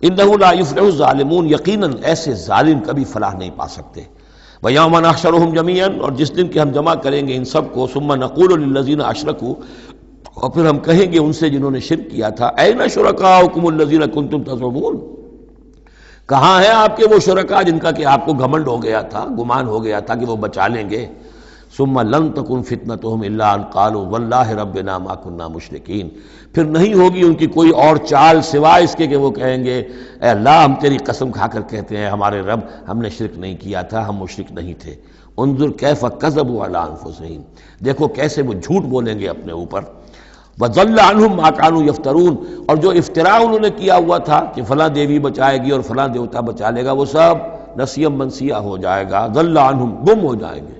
Speaker 1: انہ لا یفلح الظالمون، یقیناً ایسے ظالم کبھی فلاح نہیں پا سکتے۔ ویوم نحشرہم جمیعا، اور جس دن کہ ہم جمع کریں گے ان سب کو، ثم نقول للذین اشرکوا، اور پھر ہم کہیں گے ان سے جنہوں نے شرک کیا تھا، این شرکاؤکم الذین کنتم تزعمون، کہاں ہیں آپ کے وہ شرکاء جن کا کہ آپ کو گھمنڈ ہو گیا تھا، گمان ہو گیا تھا کہ وہ بچا لیں گے۔ ثم لن تکن فتنتہم الا ان قالوا واللہ ربنا ما کنا مشرکین، پھر نہیں ہوگی ان کی کوئی اور چال سوائے اس کے کہ وہ کہیں گے اے اللہ ہم تیری قسم کھا کر کہتے ہیں ہمارے رب ہم نے شرک نہیں کیا تھا، ہم مشرک نہیں تھے۔ انظر کیف کذبوا علی انفسہم، دیکھو کیسے وہ جھوٹ بولیں گے اپنے اوپر۔ وَضَلَّ عَنْهُمْ مَا كَانُوا يَفْتَرُونَ، اور جو افتراء انہوں نے کیا ہوا تھا کہ فلاں دیوی بچائے گی اور فلاں دیوتا بچا لے گا، وہ سب نسیم منسیہ ہو جائے گا، ضل عنہم، گم ہو جائیں گے،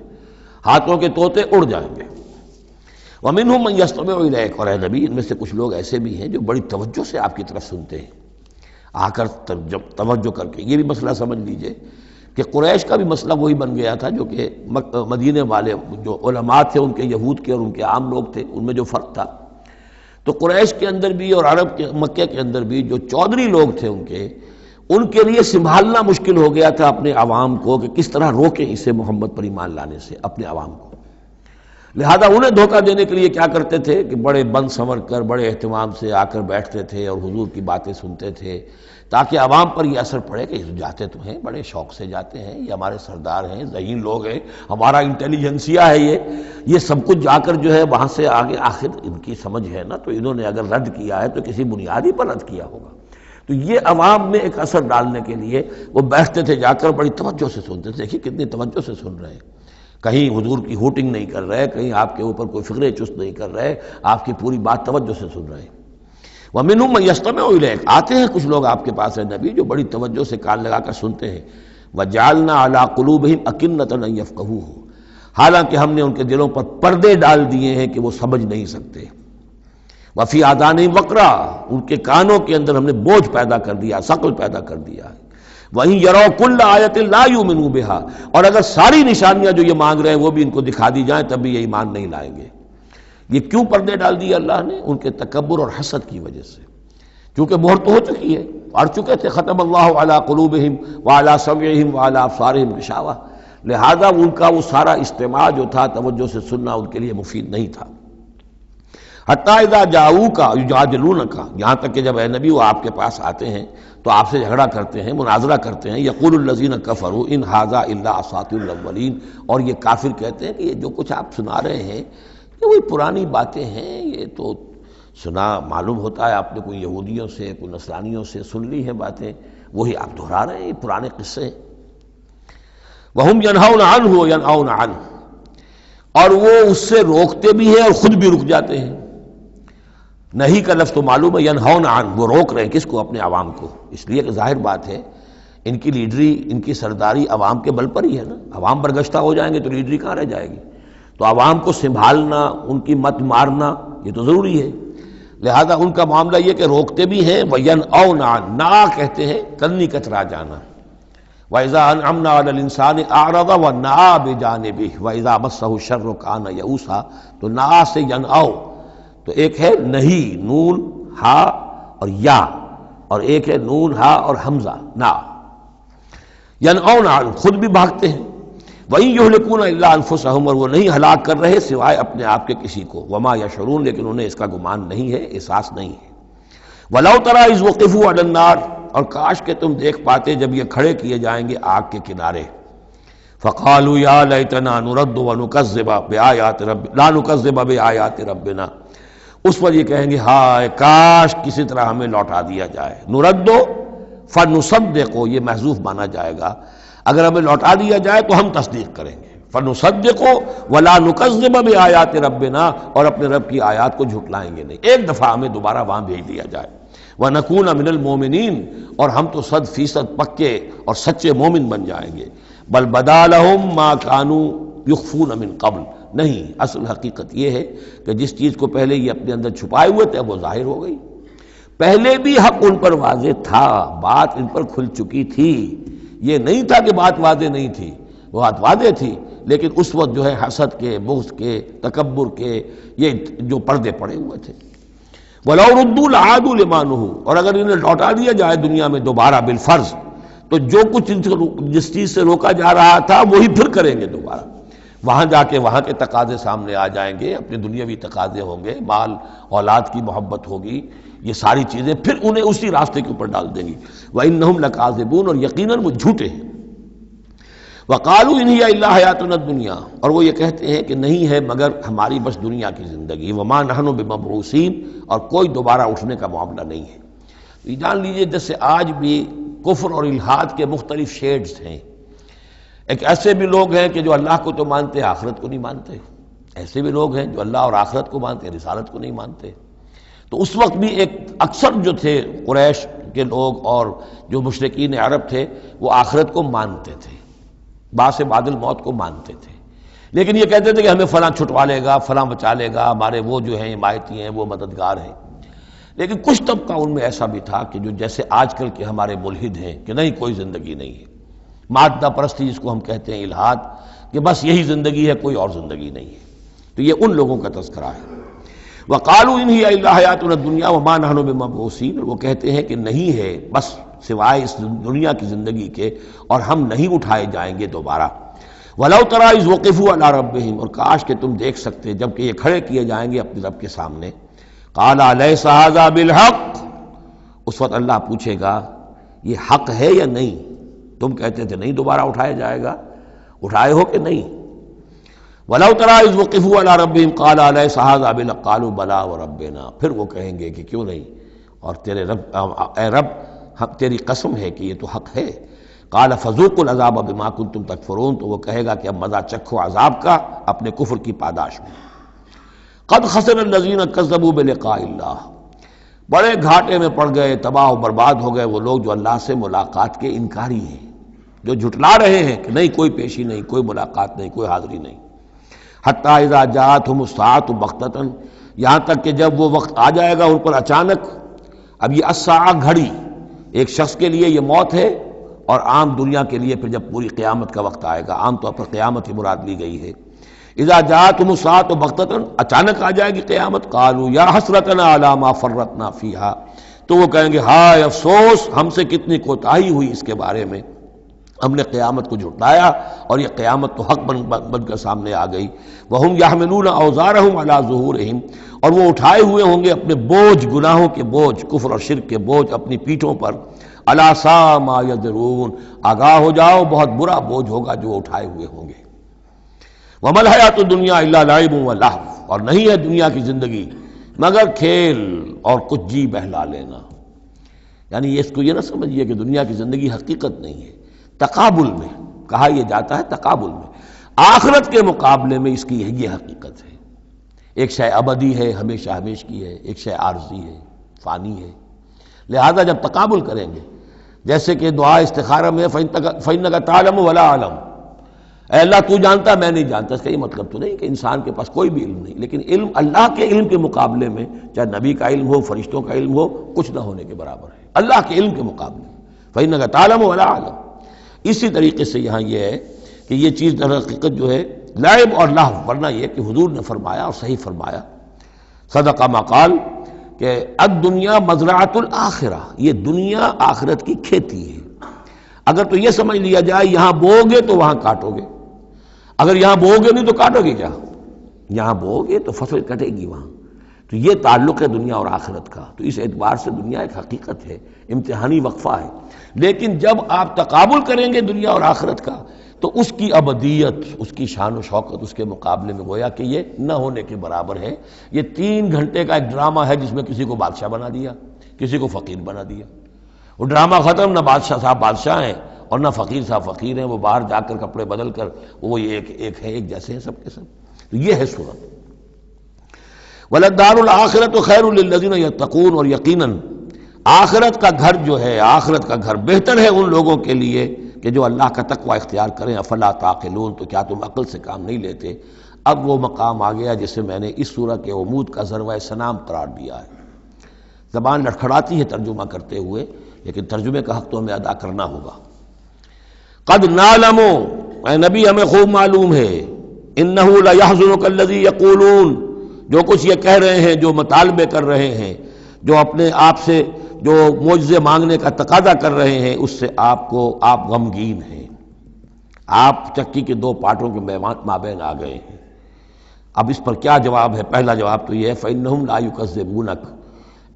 Speaker 1: ہاتھوں کے طوطے اڑ جائیں گے۔ وَمِنْهُمْ مَنْ يَسْتَمِعُ إِلَيْكَ، اور اے نبی ان میں سے کچھ لوگ ایسے بھی ہیں جو بڑی توجہ سے آپ کی طرف سنتے ہیں، آ کر توجہ کر کے۔ یہ بھی مسئلہ سمجھ لیجئے کہ قریش کا بھی مسئلہ وہی بن گیا تھا جو کہ مدینے والے جو علماء تھے ان کے، یہود کے اور ان کے عام لوگ تھے، ان میں جو فرق تھا، تو قریش کے اندر بھی اور عرب کے مکہ کے اندر بھی جو چودھری لوگ تھے ان کے لیے سنبھالنا مشکل ہو گیا تھا اپنے عوام کو کہ کس طرح روکیں اسے محمد پر ایمان لانے سے، اپنے عوام کو۔ لہذا انہیں دھوکہ دینے کے لیے کیا کرتے تھے کہ بڑے بند سنور کر بڑے اہتمام سے آ کر بیٹھتے تھے اور حضور کی باتیں سنتے تھے، تاکہ عوام پر یہ اثر پڑے کہ جاتے تو ہیں، بڑے شوق سے جاتے ہیں، یہ ہمارے سردار ہیں، ذہین لوگ ہیں، ہمارا انٹیلیجنسیا ہے، یہ سب کچھ جا کر جو ہے وہاں سے آگے آخر ان کی سمجھ ہے نا، تو انہوں نے اگر رد کیا ہے تو کسی بنیادی پر رد کیا ہوگا۔ تو یہ عوام میں ایک اثر ڈالنے کے لیے وہ بیٹھتے تھے، جا کر بڑی توجہ سے سنتے تھے۔ دیکھیے کتنی توجہ سے سن رہے ہیں، کہیں حضور کی ہوٹنگ نہیں کر رہے، کہیں آپ کے اوپر کوئی فکرے چست نہیں کر رہے، آپ کی پوری بات توجہ سے سن رہے ہیں۔ وَمِنْهُمْ مَن يَسْتَمِعُ إِلَيْكَ، آتے ہیں کچھ لوگ آپ کے پاس ہے نبی جو بڑی توجہ سے کان لگا کر سنتے ہیں۔ وَجَعَلْنَا عَلَىٰ قُلُوبِهِمْ أَكِنَّةً أَن يَفْقَهُوهُ، حالانکہ ہم نے ان کے دلوں پر پردے ڈال دیے ہیں کہ وہ سمجھ نہیں سکتے۔ وَفِي آذَانِهِمْ وَقْرًا، ان کے کانوں کے اندر ہم نے بوجھ پیدا کر دیا، ثقل پیدا کر دیا ہے۔ وَإِن يَرَوْا كُلَّ آيَةٍ لَا يُؤْمِنُوا بِهَا، اور اگر ساری نشانیاں جو یہ مانگ رہے ہیں وہ بھی ان کو دکھا دی جائیں تب بھی یہ ایمان نہیں لائیں گے۔ یہ کیوں پردے ڈال دیے اللہ نے؟ ان کے تکبر اور حسد کی وجہ سے، کیونکہ مہر تو ہو چکی ہے، پڑھ چکے تھے ختم اللہ علی قلوبہم وعلی سمعہم وعلی ابصارہم غشاوہ، لہذا ان کا وہ سارا استماع جو تھا، توجہ سے سننا ان کے لیے مفید نہیں تھا۔ حتیٰ اذا جاؤوک یجادلونک، یہاں تک کہ جب اے نبی وہ آپ کے پاس آتے ہیں تو آپ سے جھگڑا کرتے ہیں، مناظرہ کرتے ہیں۔ یقول الذین کفروا ان ھذا الا اساطیر الاولین، اور یہ کافر کہتے ہیں کہ یہ جو کچھ آپ سنا رہے ہیں یہ وہی پرانی باتیں ہیں، یہ تو سنا معلوم ہوتا ہے آپ نے کوئی یہودیوں سے کوئی نصرانیوں سے سن لی ہے باتیں، وہی آپ دہرا رہے ہیں، یہ پرانے قصے ہیں۔ وَهُمْ يَنْهَوْنَ عَنْهُ وَيَنْأَوْنَ عَنْهُ، اور وہ اس سے روکتے بھی ہیں اور خود بھی رک جاتے ہیں۔ نہیں کا لفظ تو معلوم ہے، ینہون عن، وہ روک رہے ہیں کس کو؟ اپنے عوام کو، اس لیے کہ ظاہر بات ہے ان کی لیڈری، ان کی سرداری عوام کے بل پر ہی ہے نا، عوام برگشتہ ہو جائیں گے تو لیڈری کہاں رہ جائے گی؟ تو عوام کو سنبھالنا، ان کی مت مارنا یہ تو ضروری ہے، لہذا ان کا معاملہ یہ کہ روکتے بھی ہیں۔ وَيَنْأَوْنَ عَنْ، نا کہتے ہیں کنی کترا جانا۔ وَإِذَا أَنْعَمْنَا عَلَى الْإِنسَانِ أَعْرَضَ وَنَأَىٰ بِجَانِبِهِ وَإِذَا مَسَّهُ الشَّرُّ كَانَ يَئُوسًا، تو نا سے ینأو، تو ایک ہے نہیں، نون ہا اور یا، اور ایک ہے نون ہا اور حمزہ نا۔ ینأون عن، خود بھی بھاگتے ہیں۔ وَإِن يُهْلِكُونَ إِلَّا أَنفُسَهُمْ، اور وہ نہیں ہلاک کر رہے سوائے اپنے آپ کے کسی کو۔ وَمَا يَشْعُرُونَ، لیکن انہیں اس کا گمان نہیں ہے، احساس نہیں ہے۔ وَلَوْ تَرَىٰ إِذْ وُقِفُوا عَلَى النَّارِ، اور کاش کہ تم دیکھ پاتے جب یہ کھڑے کیے جائیں گے آگ کے کنارے۔ فَقَالُوا يَا لَيْتَنَا نُرَدُّ وَنُكَذِّبَ بِآيَاتِ رَبِّنَا لَا نُكَذِّبَ بِآيَاتِ رَبِّنَا، اس پر یہ کہیں گے ہائے کاش کسی طرح ہمیں لوٹا دیا جائے۔ نردو فنصدقو، یہ محذوف مانا جائے گا، اگر ہمیں لوٹا دیا جائے تو ہم تصدیق کریں گے۔ فنصدقو ولا نکذب بآیات ربنا، اور اپنے رب کی آیات کو جھٹلائیں گے نہیں، ایک دفعہ ہمیں دوبارہ وہاں بھیج دیا جائے۔ ونکون من المؤمنین، اور ہم تو 100% پکے اور سچے مومن بن جائیں گے۔ بل بدا لہم ما کانوا یخفون من قبل، نہیں، اصل حقیقت یہ ہے کہ جس چیز کو پہلے یہ اپنے اندر چھپائے ہوئے تھے وہ ظاہر ہو گئی۔ پہلے بھی حق ان پر واضح تھا، بات ان پر کھل چکی تھی، یہ نہیں تھا کہ بات واضح نہیں تھی، وہ بات واضح تھی، لیکن اس وقت جو ہے حسد کے، بغض کے، تکبر کے یہ جو پردے پڑے ہوئے تھے۔ وَلَوْ رُدُّوا لَعَادُوا لِمَا نُهُوا، اور اگر انہیں لوٹا دیا جائے دنیا میں دوبارہ بالفرض، تو جو کچھ جس چیز سے روکا جا رہا تھا وہی پھر کریں گے دوبارہ، وہاں جا کے وہاں کے تقاضے سامنے آ جائیں گے، اپنے دنیاوی تقاضے ہوں گے، مال اولاد کی محبت ہوگی، یہ ساری چیزیں پھر انہیں اسی راستے کے اوپر ڈال دیں گی۔ وَإِنَّهُمْ لَكَاذِبُونَ، اور یقیناً وہ جھوٹے ہیں۔ وَقَالُوا إِنْ هِيَ إِلَّا حَيَاتُنَا الدُّنْيَا، اور وہ یہ کہتے ہیں کہ نہیں ہے مگر ہماری بس دنیا کی زندگی۔ وَمَا نَحْنُ بِمَبْعُوثِينَ، اور کوئی دوبارہ اٹھنے کا معاملہ نہیں ہے۔ یہ جان لیجئے جیسے آج بھی کفر اور الحاد کے مختلف شیڈز ہیں، ایک ایسے بھی لوگ ہیں کہ جو اللہ کو تو مانتے آخرت کو نہیں مانتے، ایسے بھی لوگ ہیں جو اللہ اور آخرت کو مانتے رسالت کو نہیں مانتے۔ تو اس وقت بھی ایک اکثر جو تھے قریش کے لوگ اور جو مشرکین عرب تھے وہ آخرت کو مانتے تھے، باعث بعد الموت کو مانتے تھے، لیکن یہ کہتے تھے کہ ہمیں فلاں چھٹوا لے گا، فلاں بچا لے گا، ہمارے وہ جو ہیں حمایتی ہیں، وہ مددگار ہیں۔ لیکن کچھ طبقہ ان میں ایسا بھی تھا کہ جو جیسے آج کل کے ہمارے ملحد ہیں کہ نہیں کوئی زندگی نہیں ہے، مادہ پرستی جس کو ہم کہتے ہیں الحاد، کہ بس یہی زندگی ہے، کوئی اور زندگی نہیں ہے۔ تو یہ ان لوگوں کا تذکرہ ہے۔ وَقَالُوا إِنْ هِيَ إِلَّا حَيَاتُنَا الدُّنْيَا وَمَا نَحْنُ بِمَبْعُوثِينَ، وہ کہتے ہیں کہ نہیں ہے بس سوائے اس دنیا کی زندگی کے، اور ہم نہیں اٹھائے جائیں گے دوبارہ۔ وَلَوْ تَرَىٰ إِذْ وُقِفُوا عَلَىٰ رَبِّهِمْ، اور کاش کہ تم دیکھ سکتے جب کہ یہ کھڑے کیے جائیں گے اپنے رب کے سامنے. قَالَ أَلَيْسَ هَٰذَا بِالْحَقِّ، اس وقت اللہ پوچھے گا یہ حق ہے یا نہیں؟ تم کہتے تھے نہیں دوبارہ اٹھایا جائے گا، اٹھائے ہو کہ نہیں؟ وَلَوْ تَرَىٰ إِذْ وُقِفُوا عَلَىٰ رَبِّهِمْ قَالَ أَلَيْسَ هَٰذَا بِالْحَقِّ قَالُوا بَلَىٰ وَرَبِّنَا، پھر وہ کہیں گے کہ کیوں نہیں، اور تیرے رب اے رب تیری قسم ہے کہ یہ تو حق ہے. قال فذوقوا العذاب بما کنتم تکفرون، تو وہ کہے گا کہ اب مزہ چکھو عذاب کا اپنے کفر کی پاداش میں. قد خسر الذین کذبوا بلقاء اللہ، بڑے گھاٹے میں پڑ گئے، تباہ و برباد ہو گئے وہ لوگ جو اللہ سے ملاقات کے انکاری ہیں، جو جھٹلا رہے ہیں کہ نہیں کوئی پیشی نہیں، کوئی ملاقات نہیں، کوئی حاضری نہیں. حتی اذا جاءتهم الساعۃ بغتۃ، یہاں تک کہ جب وہ وقت آ جائے گا ان پر اچانک. اب یہ الساعہ گھڑی ایک شخص کے لیے یہ موت ہے، اور عام دنیا کے لیے پھر جب پوری قیامت کا وقت آئے گا، عام طور پر قیامت ہی مراد لی گئی ہے. اذا جاءتهم الساعۃ بغتۃ، اچانک آ جائے گی قیامت. قالوا یا حسرتنا علی ما فرطنا فیہا، تو وہ کہیں گے ہائے افسوس ہم سے کتنی کوتاہی ہوئی اس کے بارے میں، ہم نے قیامت کو جھٹلایا اور یہ قیامت تو حق بن کر سامنے آ گئی. وہم یحملون اوزارہم علی ظہورہم، اور وہ اٹھائے ہوئے ہوں گے اپنے بوجھ، گناہوں کے بوجھ، کفر اور شرک کے بوجھ اپنی پیٹھوں پر. الا ساء ما یزرون، آگاہ ہو جاؤ بہت برا بوجھ ہوگا جو اٹھائے ہوئے ہوں گے. وما الحیات الدنیا الا لعب ولہو، اور نہیں ہے دنیا کی زندگی مگر کھیل اور کچھ جی بہلا لینا. یعنی اس کو یہ نہ سمجھیے کہ دنیا کی زندگی حقیقت نہیں ہے، تقابل میں کہا یہ جاتا ہے، تقابل میں آخرت کے مقابلے میں اس کی یہ حقیقت ہے. ایک شے ابدی ہے، ہمیشہ ہمیش کی ہے، ایک شے عارضی ہے، فانی ہے. لہذا جب تقابل کریں گے، جیسے کہ دعا استخارہ میں فَإِنَّكَ تَعْلَمُ وَلَا أَعْلَمُ، اے اللہ تو جانتا میں نہیں جانتا، اس کا یہ مطلب تو نہیں کہ انسان کے پاس کوئی بھی علم نہیں، لیکن علم اللہ کے علم کے مقابلے میں، چاہے نبی کا علم ہو، فرشتوں کا علم ہو، کچھ نہ ہونے کے برابر ہے اللہ کے علم کے مقابلے میں. فَإِنَّكَ تَعْلَمُ وَلَا أَعْلَمُ. اسی طریقے سے یہاں یہ ہے کہ یہ چیز در حقیقت جو ہے لعب اور لہو، ورنہ یہ کہ حضور نے فرمایا اور صحیح فرمایا، صدق ما قال، کہ الدنیا مزرعۃ الآخرہ، یہ دنیا آخرت کی کھیتی ہے. اگر تو یہ سمجھ لیا جائے یہاں بو گے تو وہاں کاٹو گے، اگر یہاں بو گے نہیں تو کاٹو گے کیا؟ یہاں بو گے تو فصل کٹے گی وہاں. تو یہ تعلق ہے دنیا اور آخرت کا. تو اس اعتبار سے دنیا ایک حقیقت ہے، امتحانی وقفہ ہے. لیکن جب آپ تقابل کریں گے دنیا اور آخرت کا تو اس کی ابدیت، اس کی شان و شوکت اس کے مقابلے میں گویا کہ یہ نہ ہونے کے برابر ہے. یہ 3 گھنٹے کا ایک ڈرامہ ہے جس میں کسی کو بادشاہ بنا دیا، کسی کو فقیر بنا دیا. وہ ڈرامہ ختم، نہ بادشاہ صاحب بادشاہ ہیں اور نہ فقیر صاحب فقیر ہیں، وہ باہر جا کر کپڑے بدل کر وہ ایک ہے، ایک جیسے ہیں سب کے سب. تو یہ ہے صورت. وَلَلدَّارُ الْآخِرَةُ خَيْرٌ لِّلَّذِينَ يَتَّقُونَ، اور یقیناً آخرت کا گھر جو ہے، آخرت کا گھر بہتر ہے ان لوگوں کے لیے کہ جو اللہ کا تقوی اختیار کریں. افلا تعقلون، تو کیا تم عقل سے کام نہیں لیتے؟ اب وہ مقام آ گیا جسے میں نے اس سورہ کے عمود کا ذروہ سنام قرار دیا ہے. زبان لڑکھڑاتی ہے ترجمہ کرتے ہوئے، لیکن ترجمے کا حق تو ہمیں ادا کرنا ہوگا. قد نعلم، اے نبی ہمیں خوب معلوم ہے، انہ لیحزنک الذی یقولون، جو کچھ یہ کہہ رہے ہیں، جو مطالبے کر رہے ہیں، جو اپنے آپ سے جو معجزے مانگنے کا تقاضا کر رہے ہیں، اس سے آپ غمگین ہیں. آپ چکی کے 2 پارٹوں کے مابین آ گئے ہیں. اب اس پر کیا جواب ہے؟ پہلا جواب تو یہ ہے فَإِنَّهُمْ لَا يُكَذِّبُونَكَ،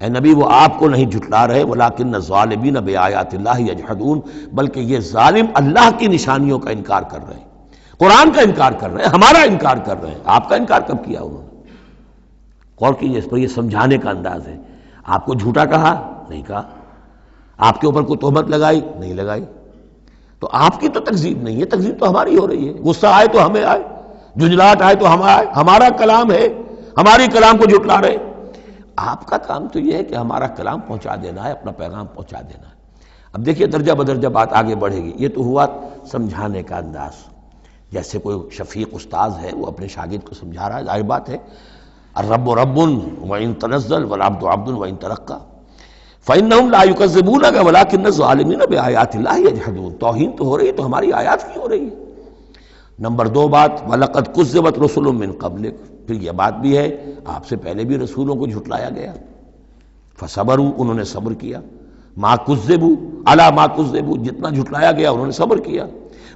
Speaker 1: اے نبی وہ آپ کو نہیں جھٹلا رہے، وَلَٰكِنَّ الظَّالِمِينَ بِآيَاتِ اللَّهِ يَجْحَدُونَ، بلکہ یہ ظالم اللہ کی نشانیوں کا انکار کر رہے ہیں، قرآن کا انکار کر رہے ہیں، ہمارا انکار کر رہے ہیں. آپ کا انکار کب کیا انہوں نے؟ غور کیجیے، اس پر یہ سمجھانے کا انداز ہے. آپ کو جھوٹا کہا؟ نہیں کہا. آپ کے اوپر کوئی تہمت لگائی؟ نہیں لگائی. تو آپ کی تو تکذیب نہیں ہے، تکذیب تو ہماری ہو رہی ہے. غصہ آئے تو ہمیں آئے، جھنجھلاہٹ آئے تو ہمیں آئے. ہمارا کلام ہے، ہماری کلام کو جھٹلا رہے. آپ کا کام تو یہ ہے کہ ہمارا کلام پہنچا دینا ہے، اپنا پیغام پہنچا دینا ہے. اب دیکھیے درجہ بدرجہ بات آگے بڑھے گی. یہ تو ہوا سمجھانے کا انداز، جیسے کوئی شفیق استاذ ہے وہ اپنے شاگرد کو سمجھا رہا ہے. ظاہر بات ہے الرب رب وإن تنزل والعبد عبد وإن ترقى فإنهم لا يكذبونك ولكن الظالمين بآيات الله يجحدون. توہین تو ہو رہی ہے تو ہماری آیات کی ہو رہی ہے. نمبر 2 بات وَلَقَدْ كُذِّبَتْ رُسُلٌ مِّن قَبْلِكَ، پھر یہ بات بھی ہے آپ سے پہلے بھی رسولوں کو جھٹلایا گیا. فَصَبَرُوا، انہوں نے صبر کیا. مَا كُذِّبُوا عَلَىٰ مَا كُذِّبُوا، جتنا جھٹلایا گیا انہوں نے صبر کیا.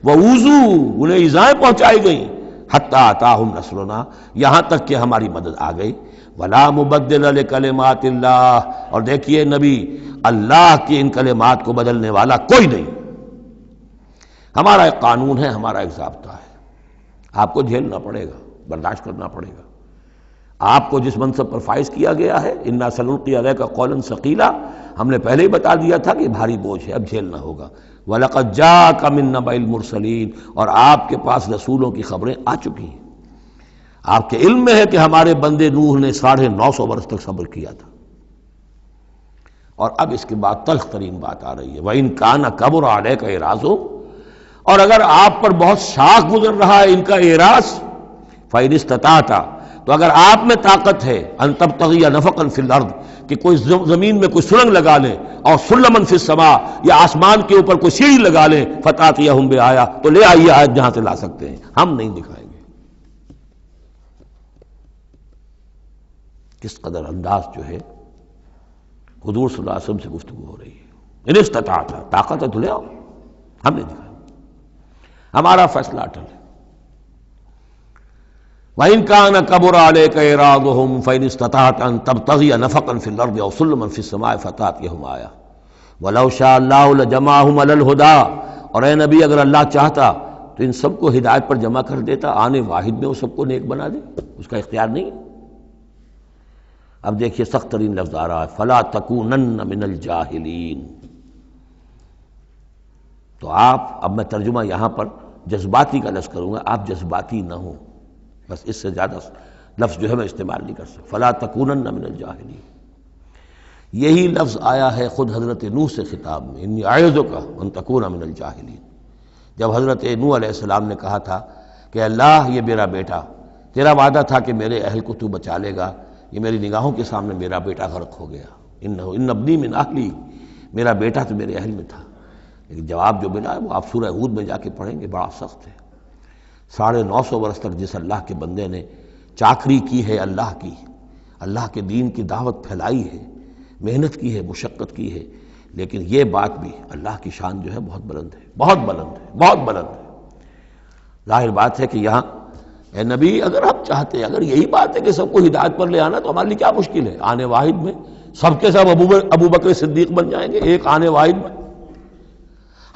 Speaker 1: وَأُوذُوا انہیں ایذائیں پہنچائی گئیں، حتیٰ آتاہم نصرنا یہاں تک کہ ہماری مدد آ گئی، وَلَا مُبَدِّلَ لِكَلِمَاتِ اللَّهِ اور دیکھیے نبی، اللہ کے ان کلمات کو بدلنے والا کوئی نہیں۔ ہمارا ایک قانون ہے، ہمارا ایک ضابطہ ہے، آپ کو جھیلنا پڑے گا، برداشت کرنا پڑے گا۔ آپ کو جس منصب پر فائز کیا گیا ہے، اِنَّا سَنُلْقِي عَلَيْكَ قَوْلًا ثَقِيلًا، ہم نے پہلے ہی بتا دیا تھا کہ بھاری بوجھ ہے، اب جھیلنا ہوگا۔ وَلَقَدْ جَاءَكَ مِن نَّبَإِ الْمُرْسَلِينَ اور آپ کے پاس رسولوں کی خبریں آ چکی ہیں۔ آپ کے علم میں ہے کہ ہمارے بندے نوح نے 950 برس تک صبر کیا تھا۔ اور اب اس کے بعد تلخ ترین بات آ رہی ہے، وَإِن كَانَ كَبُرَ عَلَيْكَ إِعْرَاضُهُمْ اور اگر آپ پر بہت شاق گزر رہا ہے ان کا اعراض، فَإِنِ اسْتَطَعْتَ تو اگر آپ میں طاقت ہے، أَن تَبْتَغِيَ نَفَقًا فِي الْأَرْضِ کہ کوئی زمین میں کوئی سرنگ لگا لیں، اور سلمًا فی السماء یا آسمان کے اوپر کوئی سیڑھی لگا لیں، فَتَأْتِيَهُم بِآیَةٍ تو لے آئیے آیت جہاں سے لا سکتے ہیں، ہم نہیں دکھائیں گے۔ کس قدر انداز جو ہے حضور صلی اللہ علیہ وسلم سے گفتگو ہو رہی ہے۔ ان استطاعت طاقت ہے تو لے آؤ، ہم نہیں دکھائیں، ہمارا فیصلہ اٹل ہے۔ وَإِن كَانَ كَبُرَ عَلَيْكَ إِعْرَاضُهُمْ فَإِنِ اسْتَطَعْتَ أَن تَبْتَغِيَ نَفَقًا فِي الْأَرْضِ أَوْ سُلَّمًا فِي السَّمَاءِ فَتَأْتِيَهُمْ آیَةٌ وَلَوْ شَاءَ اللَّهُ لَجَمَعَهُمْ عَلَى الْهُدَىٰ اور اے نبی اگر اللہ چاہتا تو ان سب کو ہدایت پر جمع کر دیتا، آنے واحد میں وہ سب کو نیک بنا دے، اس کا اختیار نہیں ہے۔ اب دیکھیے سخت ترین لفظ آ رہا ہے، فَلَا تَكُونَنَّ مِنَ الْجَاهِلِينَ تو آپ، اب میں ترجمہ یہاں پر جذباتی کا لفظ کروں گا، آپ جذباتی نہ ہوں، بس اس سے زیادہ لفظ جو ہے میں استعمال نہیں کر سکتا۔ فَلَا تَكُونَنَّ مِنَ الْجَاهِلِينَ یہی لفظ آیا ہے خود حضرت نوح سے خطاب میں، إِنِّي أَعِظُكَ أَن تَكُونَ مِنَ الْجَاهِلِينَ جب حضرت نوح علیہ السلام نے کہا تھا کہ اللہ یہ میرا بیٹا، تیرا وعدہ تھا کہ میرے اہل کو تو بچا لے گا، یہ میری نگاہوں کے سامنے میرا بیٹا غرق ہو گیا، إِنَّ ابْنِي مِنْ أَهْلِي میرا بیٹا تو میرے اہل میں تھا۔ لیکن جواب جو ملا ہے وہ آپ سورہ ہود میں جا کے پڑھیں گے، بڑا سخت ہے۔ 950 برس تک جس اللہ کے بندے نے چاکری کی ہے اللہ کی، اللہ کے دین کی دعوت پھیلائی ہے، محنت کی ہے، مشقت کی ہے، لیکن یہ بات بھی اللہ کی شان جو ہے بہت بلند ہے، بہت بلند ہے، بہت بلند ہے۔ ظاہر بات ہے کہ یہاں اے نبی اگر ہم چاہتے، اگر یہی بات ہے کہ سب کو ہدایت پر لے آنا تو ہمارے لیے کیا مشکل ہے، آنے واحد میں سب کے سب ابو بکر صدیق بن جائیں گے، ایک آنے واحد میں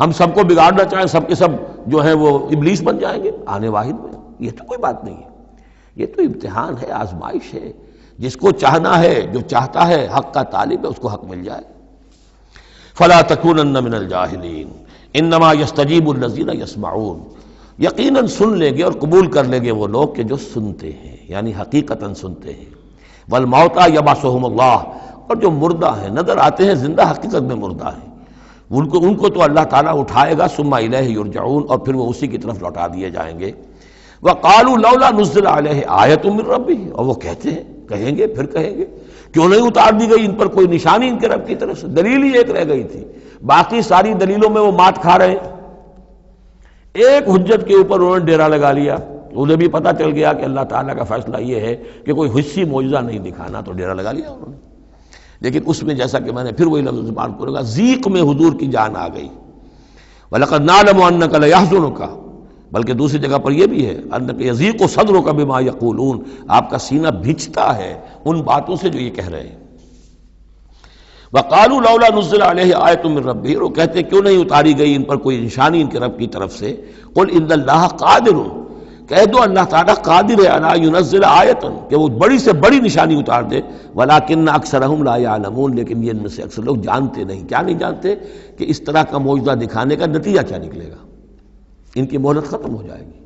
Speaker 1: ہم سب کو بگاڑنا چاہیں سب کے سب جو ہے وہ ابلیس بن جائیں گے آنے واحد میں، یہ تو کوئی بات نہیں ہے، یہ تو امتحان ہے، آزمائش ہے، جس کو چاہنا ہے، جو چاہتا ہے، حق کا طالب ہے، اس کو حق مل جائے۔ فَلَا تَكُونَنَّ مِنَ الْجَاهِلِينَ إِنَّمَا يَسْتَجِيبُ الَّذِينَ يَسْمَعُونَ یقیناً سن لیں گے اور قبول کر لیں گے وہ لوگ کہ جو سنتے ہیں، یعنی حقیقتاً سنتے ہیں۔ وَالْمَوْتَىٰ يَبْعَثُهُمُ اللَّهُ اور جو مردہ ہیں، نظر آتے ہیں زندہ، حقیقت میں مردہ ہیں، ان کو تو اللہ تعالیٰ اٹھائے گا، ثم الیہ یرجعون اور پھر وہ اسی کی طرف لوٹا دیے جائیں گے۔ وقالوا لولا نزل علیہ آیۃ من ربہ اور وہ کہتے ہیں، کہیں گے پھر کہیں گے کیوں نہیں اتار دی گئی ان پر کوئی نشانی ان کے رب کی طرف سے، دلیل ہی ایک رہ گئی تھی، باقی ساری دلیلوں میں وہ مات کھا رہے ہیں، ایک حجت کے اوپر انہوں نے ڈیرا لگا لیا، انہیں بھی پتہ چل گیا کہ اللہ تعالیٰ کا فیصلہ یہ ہے کہ کوئی حسی معجزہ نہیں دکھانا، تو ڈیرا لگا لیا انہوں نے۔ لیکن اس میں جیسا کہ میں نے پھر وہی لفظ استعمال کروں گا، ذیق میں حضور کی جان آ گئی۔ وَلَقَدْ نَعْلَمُ أَنَّكَ لَيَحْزُنُكَ بلکہ دوسری جگہ پر یہ بھی ہے، أَنَّكَ يَضِيقُ صَدْرُكَ بِمَا يَقُولُونَ آپ کا سینہ بھیجتا ہے ان باتوں سے جو یہ کہہ رہے ہیں۔ وَقَالُوا لَوْلَا نُزِّلَ عَلَيْهِ آیَةٌ مِّن رَبِّهِ وہ کہتے ہیں کیوں نہیں اتاری گئی ان پر کوئی نشانی ان کے رب کی طرف سے۔ قُلْ إِنَّ اللَّهَ قَادِرٌ کہہ دو اللہ تعالیٰ قادر ہے علی ينزل آیۃ کہ وہ بڑی سے بڑی نشانی اتار دے، ولیکن اکثرہم لا یعلمون لیکن یہ ان میں سے اکثر لوگ جانتے نہیں۔ کیا نہیں جانتے؟ کہ اس طرح کا معجزہ دکھانے کا نتیجہ کیا نکلے گا، ان کی مہلت ختم ہو جائے گی۔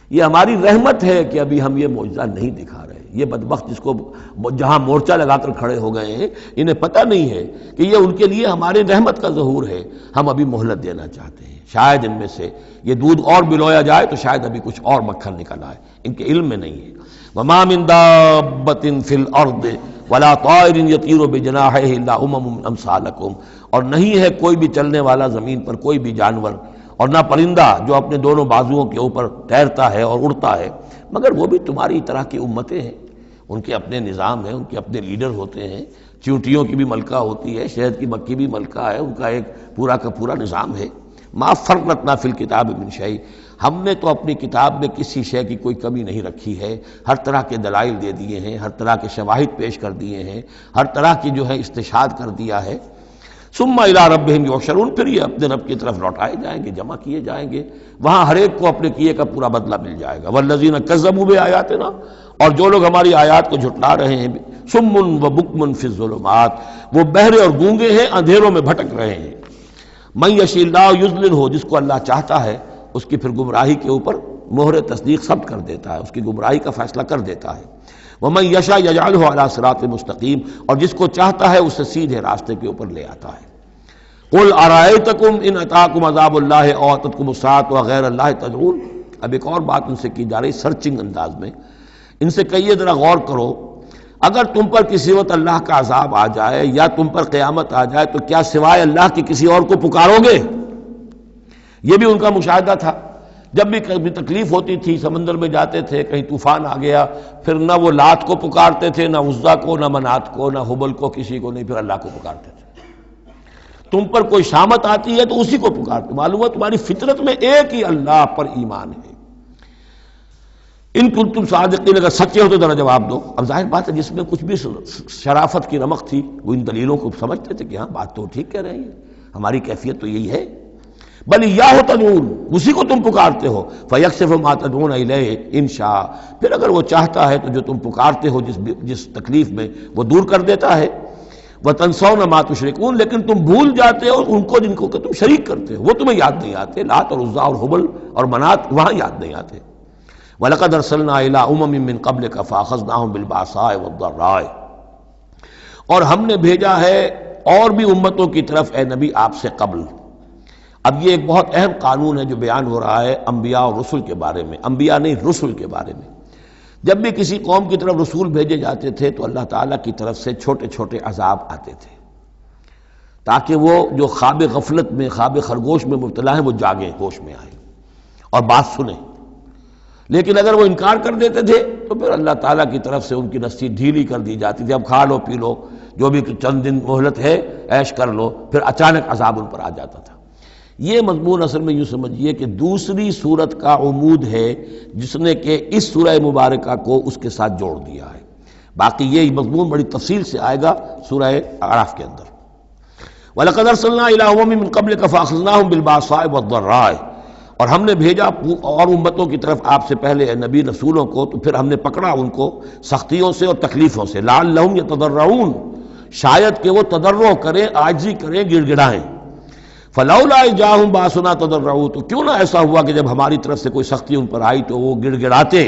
Speaker 1: یہ ہماری رحمت ہے کہ ابھی ہم یہ معجزہ نہیں دکھا رہے۔ یہ بدبخت جس کو جہاں مورچہ لگا کر کھڑے ہو گئے ہیں، انہیں پتہ نہیں ہے کہ یہ ان کے لیے ہمارے رحمت کا ظہور ہے، ہم ابھی مہلت دینا چاہتے ہیں، شاید ان میں سے یہ دودھ اور بلویا جائے تو شاید ابھی کچھ اور مکھن نکل آئے، ان کے علم میں نہیں ہے۔ وَمَا مِن دَابَّةٍ فِي الْأَرْضِ وَلَا طَائِرٍ يَطِيرُ بِجَنَاحَيْهِ إِلَّا أُمَمٌ أَمْثَالُكُمْ اور نہیں ہے کوئی بھی چلنے والا زمین پر، کوئی بھی جانور اور نہ پرندہ جو اپنے دونوں بازوؤں کے اوپر تیرتا ہے اور اڑتا ہے، مگر وہ بھی تمہاری طرح کی امتیں ہیں، ان کے اپنے نظام ہیں، ان کے اپنے لیڈر ہوتے ہیں، چیونٹیوں کی بھی ملکہ ہوتی ہے، شہد کی مکھی بھی ملکہ ہے، ان کا ایک پورا کا پورا نظام ہے۔ ما فرطنا فی الکتاب من شیء، ہم نے تو اپنی کتاب میں کسی شے کی کوئی کمی نہیں رکھی ہے، ہر طرح کے دلائل دے دیے ہیں، ہر طرح کے شواہد پیش کر دیے ہیں، ہر طرح کی جو ہے استشہاد کر دیا ہے۔ ثم الی ربہم یحشرون، پھر یہ اپنے رب کی طرف لوٹائے جائیں گے، جمع کیے جائیں گے، وہاں ہر ایک کو اپنے کیے کا پورا بدلہ مل جائے گا۔ والذین کذبوا بآیاتنا، اور جو لوگ ہماری آیات کو جھٹلا رہے ہیں، صم و بکم فی الظلمات، وہ بہرے اور گونگے ہیں، اندھیروں میں بھٹک رہے ہیں۔ من یشاء اللہ یضللہ، جس کو اللہ چاہتا ہے اس کی پھر گمراہی کے اوپر مہر تصدیق ثبت کر دیتا ہے، اس کی گمراہی کا فیصلہ کر دیتا ہے۔ ومن یشاء یجعلہ علی صراط مستقیم، اور جس کو چاہتا ہے اسے سیدھے راستے کے اوپر لے آتا ہے۔ قل ارائیتکم ان اتاکم عذاب اللہ او اتتکم الساعۃ وغیر اللہ تدعون، اب ایک اور بات ان سے کی جا رہی سرچنگ انداز میں، ان سے کہیے ذرا غور کرو، اگر تم پر کسی وقت اللہ کا عذاب آ جائے یا تم پر قیامت آ جائے تو کیا سوائے اللہ کے کسی اور کو پکارو گے؟ یہ بھی ان کا مشاہدہ تھا، جب بھی کبھی تکلیف ہوتی تھی سمندر میں جاتے تھے، کہیں طوفان آ گیا، پھر نہ وہ لات کو پکارتے تھے، نہ عزا کو، نہ منات کو، نہ حبل کو، کسی کو نہیں، پھر اللہ کو پکارتے تھے۔ تم پر کوئی شامت آتی ہے تو اسی کو پکارتے، معلوم ہے تمہاری فطرت میں ایک ہی اللہ پر ایمان ہے۔ ان کنتم صادقین، اگر سچے ہو تو ذرا جواب دو۔ اب ظاہر بات ہے جس میں کچھ بھی شرافت کی رمق تھی وہ ان دلیلوں کو سمجھتے تھے کہ ہاں بات تو ٹھیک کہہ رہے ہیں، ہماری کیفیت تو یہی ہے۔ بل ایاہ تدعون، اسی کو تم پکارتے ہو، فیکشف ما تدعون الیہ ان شاء، پھر اگر وہ چاہتا ہے تو جو تم پکارتے ہو جس تکلیف میں وہ دور کر دیتا ہے۔ وتنسون ما تشرکون، لیکن تم بھول جاتے ہو ان کو جن کو کہ تم شریک کرتے ہو، وہ تمہیں یاد نہیں آتے، لات اور عزا اور حبل اور منات وہاں یاد نہیں آتے۔ وَلَقَدْ أَرْسَلْنَا إِلَىٰ أُمَمٍ مِّن قَبْلِكَ فَأَخَذْنَاهُم بِالْبَأْسَاءِ وَالضَّرَّاءِ، اور ہم نے بھیجا ہے اور بھی امتوں کی طرف اے نبی آپ سے قبل۔ اب یہ ایک بہت اہم قانون ہے جو بیان ہو رہا ہے انبیاء اور رسل کے بارے میں، انبیاء نہیں رسل کے بارے میں۔ جب بھی کسی قوم کی طرف رسول بھیجے جاتے تھے تو اللہ تعالیٰ کی طرف سے چھوٹے چھوٹے عذاب آتے تھے تاکہ وہ جو خواب غفلت میں، خواب خرگوش میں مبتلا ہیں وہ جاگیں، ہوش میں آئیں اور بات سنیں۔ لیکن اگر وہ انکار کر دیتے تھے تو پھر اللہ تعالیٰ کی طرف سے ان کی رسی ڈھیلی کر دی جاتی تھی، اب کھا لو پی لو، جو بھی چند دن مہلت ہے عیش کر لو، پھر اچانک عذاب ان پر آ جاتا تھا۔ یہ مضمون اصل میں یوں سمجھیے کہ دوسری سورت کا عمود ہے جس نے کہ اس سورہ مبارکہ کو اس کے ساتھ جوڑ دیا ہے، باقی یہ مضمون بڑی تفصیل سے آئے گا سورہ اعراف کے اندر۔ وَلَقَدْ أَرْسَلْنَا إِلَىٰ أُمَمٍ مِّن قَبْلِكَ فَأَخَذْنَاهُم بِالْبَأْسَاءِ وَالضَّرَّاءِ، اور ہم نے بھیجا اور امتوں کی طرف آپ سے پہلے نبی رسولوں کو، تو پھر ہم نے پکڑا ان کو سختیوں سے اور تکلیفوں سے، لعلہم یتضرعون، شاید کہ وہ تضرع کریں، عاجزی کریں، گڑ گڑائیں۔ فلولا جاءہم باسنا تضرعوا، تو کیوں نہ ایسا ہوا کہ جب ہماری طرف سے کوئی سختی ان پر آئی تو وہ گڑ گڑاتے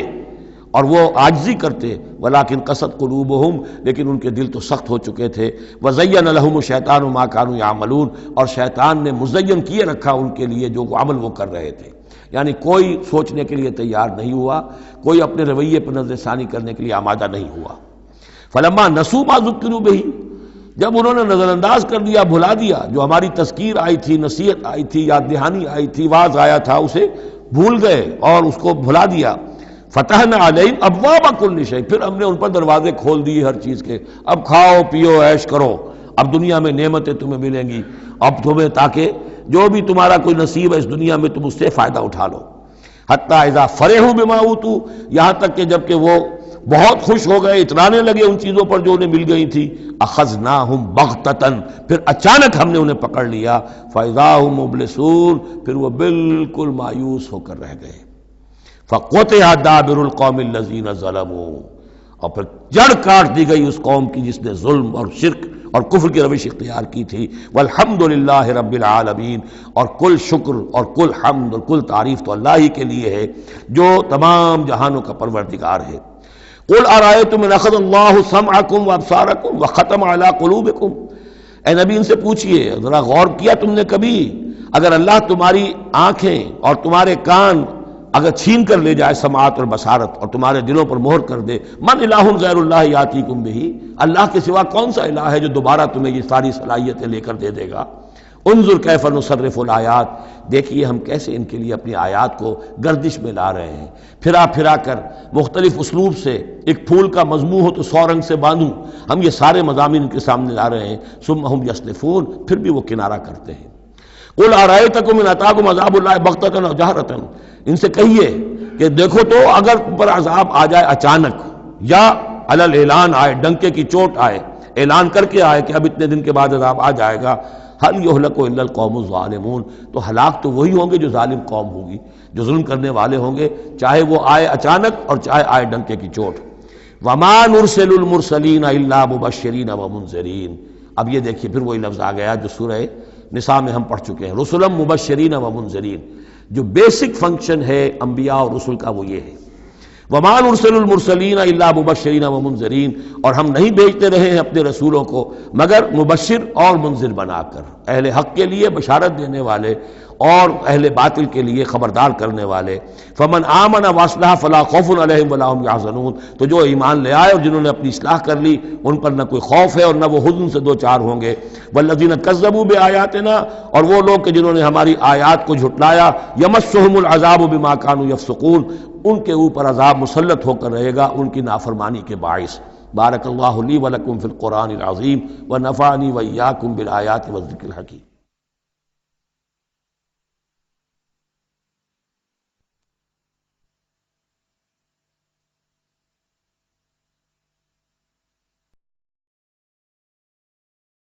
Speaker 1: اور وہ عاجزی کرتے، ولیکن قست قلوبہم، لیکن ان کے دل تو سخت ہو چکے تھے، وزین لہم الشیطان ما کانوا یعملون، اور شیطان نے مزین کیے رکھا ان کے لیے جو عمل وہ کر رہے تھے، یعنی کوئی سوچنے کے لیے تیار نہیں ہوا، کوئی اپنے رویے پر نظر ثانی کرنے کے لیے آمادہ نہیں ہوا۔ فلما نسوا ما ذکروا بہ، جب انہوں نے نظر انداز کر دیا، بھلا دیا، جو ہماری تذکیر آئی تھی، نصیحت آئی تھی، یاد دہانی آئی تھی، واعظ آیا تھا، اسے بھول گئے اور اس کو بھلا دیا۔ فتحنا علیہم ابواب کل شیء، پھر ہم نے ان پر دروازے کھول دیے ہر چیز کے، اب کھاؤ پیو عیش کرو، اب دنیا میں نعمتیں تمہیں ملیں گی، اب تمہیں تاکہ جو بھی تمہارا کوئی نصیب ہے اس دنیا میں تم اس سے فائدہ اٹھا لو۔ حتی اذا فرحوا بما اوتوا، یہاں تک کہ جب کہ وہ بہت خوش ہو گئے، اترانے لگے ان چیزوں پر جو انہیں مل گئی تھی، اخذناہم بغتۃ، پھر اچانک ہم نے انہیں پکڑ لیا، فاذا ہم مبلسون، پھر وہ بالکل مایوس ہو کر رہ گئے۔ فقطع دابر القوم الذین ظلموا، اور پھر جڑ کاٹ دی گئی اس قوم کی جس نے ظلم اور شرک اور کفر کی روش اختیار کی تھی۔ والحمدللہ رب العالمین، اور کل شکر اور کل حمد اور کل تعریف تو اللہ ہی کے لیے ہے جو تمام جہانوں کا پروردگار ہے۔ قل ارأیتم ان اخذ اللہ سمعکم وابصارکم وختم علی قلوبکم، اے نبی ان سے پوچھئے، ذرا غور کیا تم نے کبھی، اگر اللہ تمہاری آنکھیں اور تمہارے کان اگر چھین کر لے جائے سماعت اور بصارت اور تمہارے دلوں پر مہر کر دے، من الہ غیر اللہ یاتیکم بہ، اللہ کے سوا کون سا الہ ہے جو دوبارہ تمہیں یہ ساری صلاحیتیں لے کر دے دے گا۔ انظر کیف نصرف الآیات، دیکھیے ہم کیسے ان کے لیے اپنی آیات کو گردش میں لا رہے ہیں، پھرا پھرا کر مختلف اسلوب سے، ایک پھول کا مضمون ہو تو 100 رنگ سے باندھوں، ہم یہ سارے مضامین ان کے سامنے لا رہے ہیں، ثم ہم یصلفون، پھر بھی وہ کنارہ کرتے ہیں۔ قل ارأیتکم ان اتاکم عذاب اللہ بغتۃ او جہرۃ، ان سے کہیے کہ دیکھو تو اگر تم پر عذاب آ جائے اچانک یا علی الاعلان آئے، ڈنکے کی چوٹ آئے، اعلان کر کے آئے کہ اب اتنے دن کے بعد عذاب آ جائے گا، هل يهلك الا القوم الظالمون، تو ہلاک تو وہی ہوں گے جو ظالم قوم ہوگی، جو ظلم کرنے والے ہوں گے، چاہے وہ آئے اچانک اور چاہے آئے ڈنکے کی چوٹ۔ وما نرسل المرسلین الا مبشرین ومنذرین، اب یہ دیکھیے پھر وہی لفظ آ گیا جو سورہ نساء میں ہم پڑھ چکے ہیں، رسلا مبشرین ومنذرین، جو بیسک فنکشن ہے انبیاء اور رسل کا وہ یہ ہے۔ وما نرسل المرسلین الا مبشرین ومنذرین، اور ہم نہیں بھیجتے رہے ہیں اپنے رسولوں کو مگر مبشر اور منذر بنا کر، اہل حق کے لیے بشارت دینے والے اور اہل باطل کے لیے خبردار کرنے والے۔ فمن آمن واصلح فلا خوف علیہم ولا هم يحزنون، تو جو ایمان لے آئے اور جنہوں نے اپنی اصلاح کر لی ان پر نہ کوئی خوف ہے اور نہ وہ حزن سے دو چار ہوں گے۔ والذین کذبوا بآیاتنا، اور وہ لوگ کہ جنہوں نے ہماری آیات کو جھٹلایا، یمسهم العذاب بما كانوا يفسقون، ان کے اوپر عذاب مسلط ہو کر رہے گا ان کی نافرمانی کے باعث۔ بارک اللہ لی ولکم فی القرآن العظیم ونفعنی وإیاکم بالآیات والذکر الحکیم۔